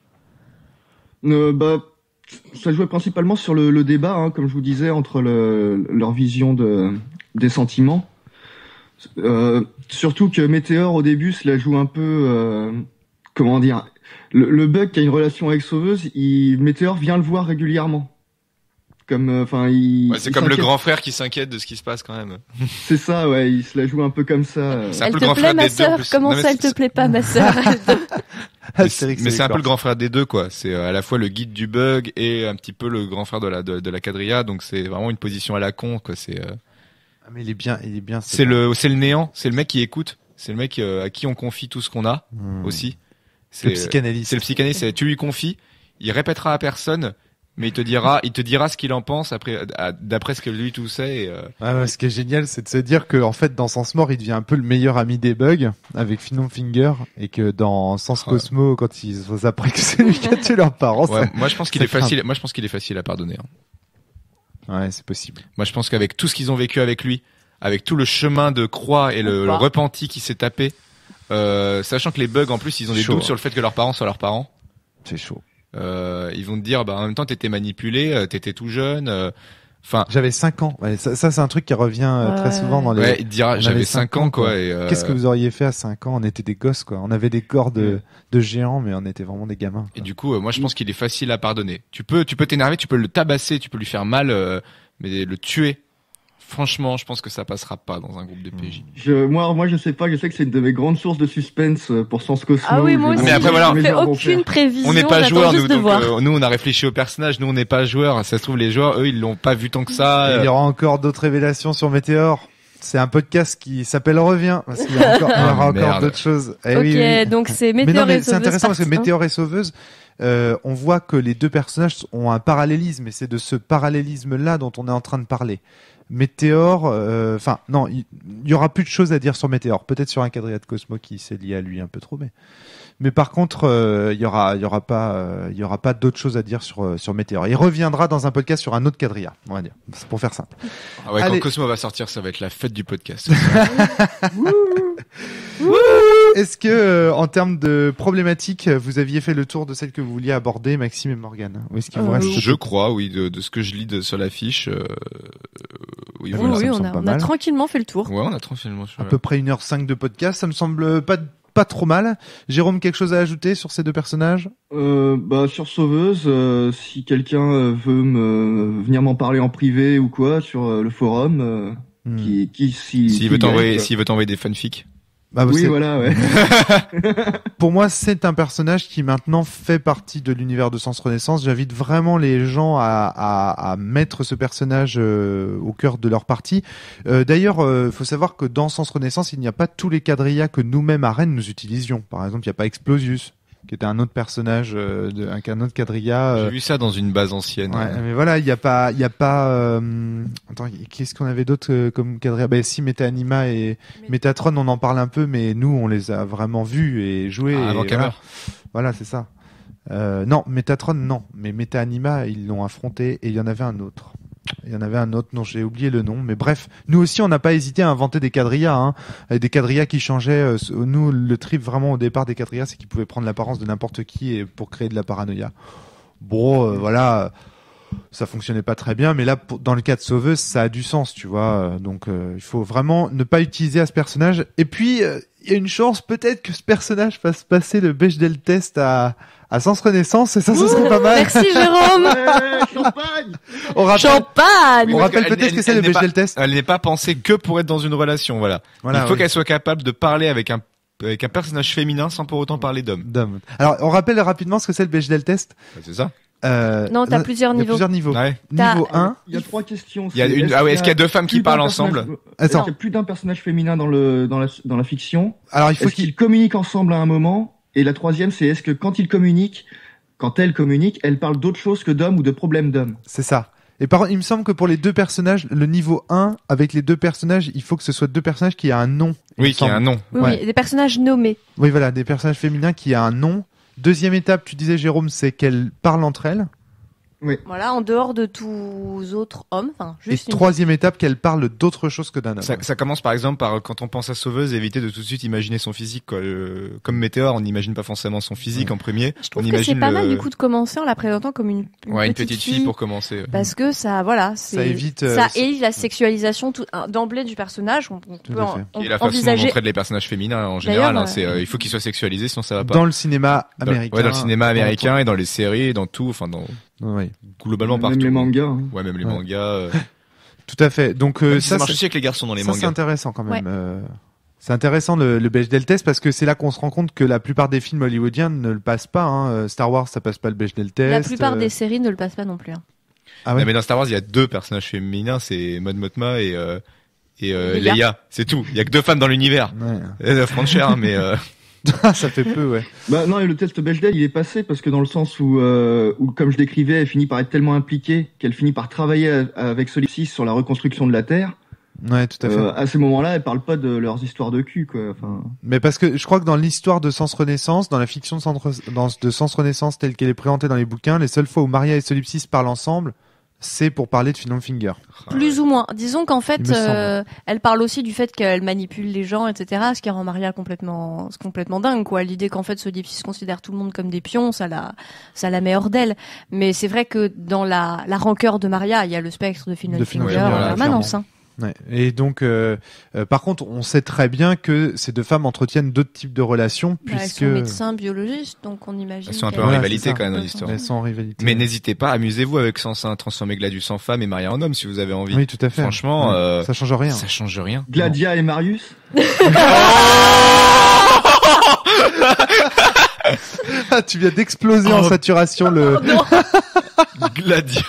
Ça jouait principalement sur le débat, hein, comme je vous disais, entre leur vision des sentiments. Surtout que Météor au début se la joue un peu, comment dire, le bug qui a une relation avec Sauveuse, Météor vient le voir régulièrement. C'est comme le grand frère qui s'inquiète de ce qui se passe quand même. C'est ça, ouais, il se la joue un peu comme ça. Elle te plaît, ma sœur? Comment ça, elle te plaît pas, ma sœur? Mais c'est un peu le grand frère des deux, quoi. C'est à la fois le guide du bug et un petit peu le grand frère de la quadrilla, donc c'est vraiment une position à la con, quoi. Mais il est bien. C'est le néant, c'est le mec qui écoute, c'est le mec à qui on confie tout ce qu'on a aussi. C'est le psychanalyste. C'est le psychanalyste. Tu lui confies, il répétera à personne. Mais il te dira ce qu'il en pense après, d'après ce que lui tout sait. Ce qui est génial, c'est de se dire que en fait, dans Sens Mort, il devient un peu le meilleur ami des bugs avec Phenom Finger, et que dans Sens Cosmo, quand ils sont après que c'est lui qui a tué leurs parents. Moi, je pense qu'il est facile. Moi, je pense qu'il est facile à pardonner. Ouais, c'est possible. Moi, je pense qu'avec tout ce qu'ils ont vécu avec lui, avec tout le chemin de croix et le repenti qui s'est tapé, sachant que les bugs, en plus, ils ont des doutes sur le fait que leurs parents soient leurs parents. C'est chaud. Ils vont te dire en même temps t'étais manipulé, t'étais tout jeune, j'avais 5 ans. Ouais, ça c'est un truc qui revient très souvent dans les. Ouais, il te dira j'avais 5 ans quoi. Qu'est-ce que vous auriez fait à 5 ans? On était des gosses quoi. On avait des corps de géants, mais on était vraiment des gamins. Et du coup, moi je pense qu'il est facile à pardonner. Tu peux t'énerver, tu peux le tabasser, tu peux lui faire mal, mais le tuer, franchement, je pense que ça passera pas dans un groupe de PJ. Moi, je sais pas. Je sais que c'est une de mes grandes sources de suspense pour Sens Cosmo. Ah oui, moi aussi. Mais après, voilà, je fais aucune prévision. On n'est pas j'attends joueurs, juste nous, de donc voir. nous on a réfléchi au personnage, nous on n'est pas joueurs. Ça se trouve les joueurs, eux, ils l'ont pas vu tant que ça. Il y aura encore d'autres révélations sur Météor. C'est un podcast qui s'appelle Revient, parce qu'il y a encore, il y aura encore merde. d'autres choses. Eh Ok, oui, oui. donc c'est Mais Météor non, mais et c'est Sauveuse intéressant parce que partie un. Météor et Sauveuse, on voit que les deux personnages ont un parallélisme, et c'est de ce parallélisme-là dont on est en train de parler. Météor, enfin non, il y aura plus de choses à dire sur Météor. Peut-être sur un quadrilla de Cosmo qui s'est lié à lui un peu trop, mais par contre, il y aura pas d'autres choses à dire sur Météor. Il reviendra dans un podcast sur un autre quadrilla, on va dire. C'est pour faire simple. Ah ouais, Allez. quand Cosmo va sortir, ça va être la fête du podcast. Est-ce que, en termes de problématiques, vous aviez fait le tour de celles que vous vouliez aborder, Maxime et Morgane? Ou est-ce qu'il vous reste Je crois, oui, de ce que je lis sur l'affiche. Oui, Oui, voilà. ça me on semble a, pas on a mal. tranquillement fait le tour. Ouais, on a tranquillement sur à peu près 1h05 de podcast? Ça me semble pas trop mal. Jérôme, quelque chose à ajouter sur ces deux personnages? Sur Sauveuse, si quelqu'un veut venir m'en parler en privé ou quoi sur le forum, S'il veut t'envoyer des fanfics. Bah, oui, c'est- voilà, ouais. Pour moi, c'est un personnage qui maintenant fait partie de l'univers de Sens Renaissance. J'invite vraiment les gens à mettre ce personnage au cœur de leur partie. D'ailleurs, faut savoir que dans Sens Renaissance, il n'y a pas tous les quadrillas que nous-mêmes à Rennes nous utilisions. Par exemple, il n'y a pas Explosius, qui était un autre personnage, un autre quadrilla. J'ai vu ça dans une base ancienne. Ouais, mais voilà, il y a pas. Attends, qu'est-ce qu'on avait d'autre comme quadrilla? Ben si, Méta-Anima et Métatron, on en parle un peu, mais nous, on les a vraiment vus et joués. Ah, avant et qu'elle voilà. meure. Voilà, c'est ça. Non, Métatron, non, mais Méta-Anima, ils l'ont affronté et il y en avait un autre. Il y en avait un autre dont j'ai oublié le nom, mais bref, nous aussi on n'a pas hésité à inventer des quadrillas, hein, avec des quadrillas qui changeaient. Nous, le trip vraiment au départ des quadrillas, c'est qu'ils pouvaient prendre l'apparence de n'importe qui et pour créer de la paranoïa. Bon, voilà, ça fonctionnait pas très bien, mais là, dans le cas de Sauveuse, ça a du sens, tu vois. Donc, il faut vraiment ne pas utiliser à ce personnage. Et puis, il y a une chance peut-être que ce personnage fasse passer le Bechdel test à Sens Renaissance, et ça, ce serait pas mal. Merci Jérôme. Ouais, champagne. On rappelle, Champagne. on rappelle Elle- peut-être elle- que c'est elle le n'est pas- Bechdel test. Elle n'est pas pensée que pour être dans une relation, voilà. Voilà, Il faut oui. qu'elle soit capable de parler avec un personnage féminin sans pour autant parler d'homme. Dame. Alors, on rappelle rapidement ce que c'est le Bechdel test. C'est ça? Non, t'as plusieurs il y a niveaux. plusieurs niveaux. Ouais. Niveau T'as- 1. Il y a 3 questions. Il y a C'est, une, ah ouais, est-ce qu'il y a deux femmes qui plus d'un parlent personnage- ensemble? Est-ce Attends. qu'il y a plus d'un personnage féminin dans la fiction? Alors, il faut Est-ce qu'ils communiquent ensemble à un moment? Et la troisième, c'est est-ce que quand elle communique, elle parle d'autre chose que d'hommes ou de problèmes d'hommes? C'est ça. Et par contre, il me semble que pour les deux personnages, le niveau 1, avec les deux personnages, il faut que ce soit deux personnages qui aient un nom. il Oui, me qui a semble. un nom. Oui, Ouais. oui, des personnages nommés. Oui, voilà, des personnages féminins qui aient un nom. Deuxième étape, tu disais, Jérôme, c'est qu'elles parlent entre elles. Voilà, en dehors de tous autres hommes. Enfin, Et juste une... troisième étape, qu'elles parlent d'autre chose que d'un homme. Ça commence par exemple par, quand on pense à Sauveuse, éviter de tout de suite imaginer son physique, quoi. Comme Météor, on n'imagine pas forcément son physique en premier. Je trouve on que c'est imagine pas mal du coup de commencer en la présentant comme une petite fille pour commencer. Parce que ça, voilà, c'est Ça évite, ça évite la sexualisation d'emblée du personnage. On Tout peut à fait. Et la façon de envisager. montrer les personnages féminins en général, D'ailleurs, c'est il faut qu'ils soient sexualisés, sinon ça va pas. Dans le cinéma américain. Ouais, dans le cinéma américain et dans les séries, et dans tout, enfin dans Oui, globalement Même partout. les mangas. Hein. Ouais, même les Ouais. mangas. tout à fait. Donc, Ça, ça, marche c'est- aussi avec les garçons dans les ça, c'est mangas. intéressant quand même. C'est intéressant le Bechdel test parce que c'est là qu'on se rend compte que la plupart des films hollywoodiens ne le passent pas. Hein. Star Wars, ça passe pas le Bechdel test. La plupart des séries ne le passent pas non plus. Hein. Ah ouais. Non, mais dans Star Wars, il y a deux personnages féminins, c'est Mon Mothma et Leia. Leia. C'est tout. Il y a que deux femmes dans l'univers. Ouais. Franchement, mais Ça fait peu, ouais. Bah non, et le test Bechdel, il est passé parce que dans le sens où comme je décrivais, elle finit par être tellement impliquée qu'elle finit par travailler avec Solipsis sur la reconstruction de la Terre. Ouais, tout à fait. À ces moments-là, elle parle pas de leurs histoires de cul, quoi. Enfin, Mais parce que je crois que dans l'histoire de Sens Renaissance, dans la fiction de Sens Renaissance telle qu'elle est présentée dans les bouquins, les seules fois où Maria et Solipsis parlent ensemble, c'est pour parler de Philon Finger. Plus ou moins. Disons qu'en Il fait, me semble. elle parle aussi du fait qu'elle manipule les gens, etc. Ce qui rend Maria complètement dingue, quoi. L'idée qu'en fait, Solipsis considère tout le monde comme des pions, ça la met hors d'elle. Mais c'est vrai que dans la rancœur de Maria, il y a le spectre de Philon De Philon Finger Finger, en là, permanence. Hein. Ouais. Et donc, par contre, on sait très bien que ces deux femmes entretiennent d'autres types de relations, Elles puisque sont médecins, biologistes, donc on imagine. Elles sont un peu qu'elles- en Voilà, rivalité c'est ça. quand même dans l'histoire. elles sont en rivalité. Mais n'hésitez pas, amusez-vous avec Sansa, transformer Gladius en femme et Maria en homme si vous avez envie. Oui, tout à fait. Franchement, Ouais. Ça change rien. ça change rien. Gladia et Marius. Ah, tu viens d'exploser en Oh. saturation le Gladia.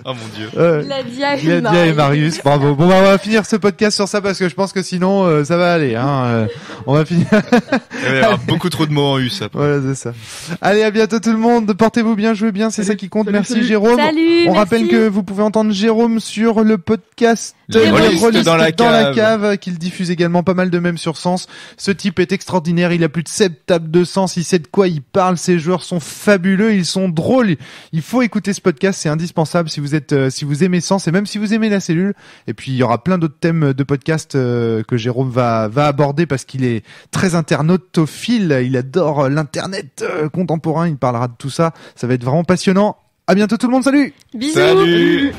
Oh mon dieu. Gladia et Gladia et Marius. Bravo. Bon, bah, on va finir ce podcast sur ça parce que je pense que sinon ça va aller. Hein. On va finir. Il va y avoir beaucoup trop de mots en us après. Voilà, c'est ça. Allez, à bientôt tout le monde. Portez-vous bien, jouez bien, c'est Salut, ça qui compte. salut, Merci salut. Jérôme. Salut, On merci. rappelle que vous pouvez entendre Jérôme sur le podcast Les Rôlistes dans la cave, qu'il diffuse également pas mal de mèmes sur Sens. Ce type est extraordinaire, il a plus de 7 tables de Sens, il sait de quoi il parle, ses joueurs sont fabuleux, ils sont drôles. Il faut écouter ce podcast, c'est indispensable si vous êtes, si vous aimez Sens et même si vous aimez la cellule. Et puis il y aura plein d'autres thèmes de podcast que Jérôme va aborder parce qu'il est très internautophile, il adore l'internet contemporain, il parlera de tout ça. Ça va être vraiment passionnant. À bientôt tout le monde, salut! Bisous. Salut.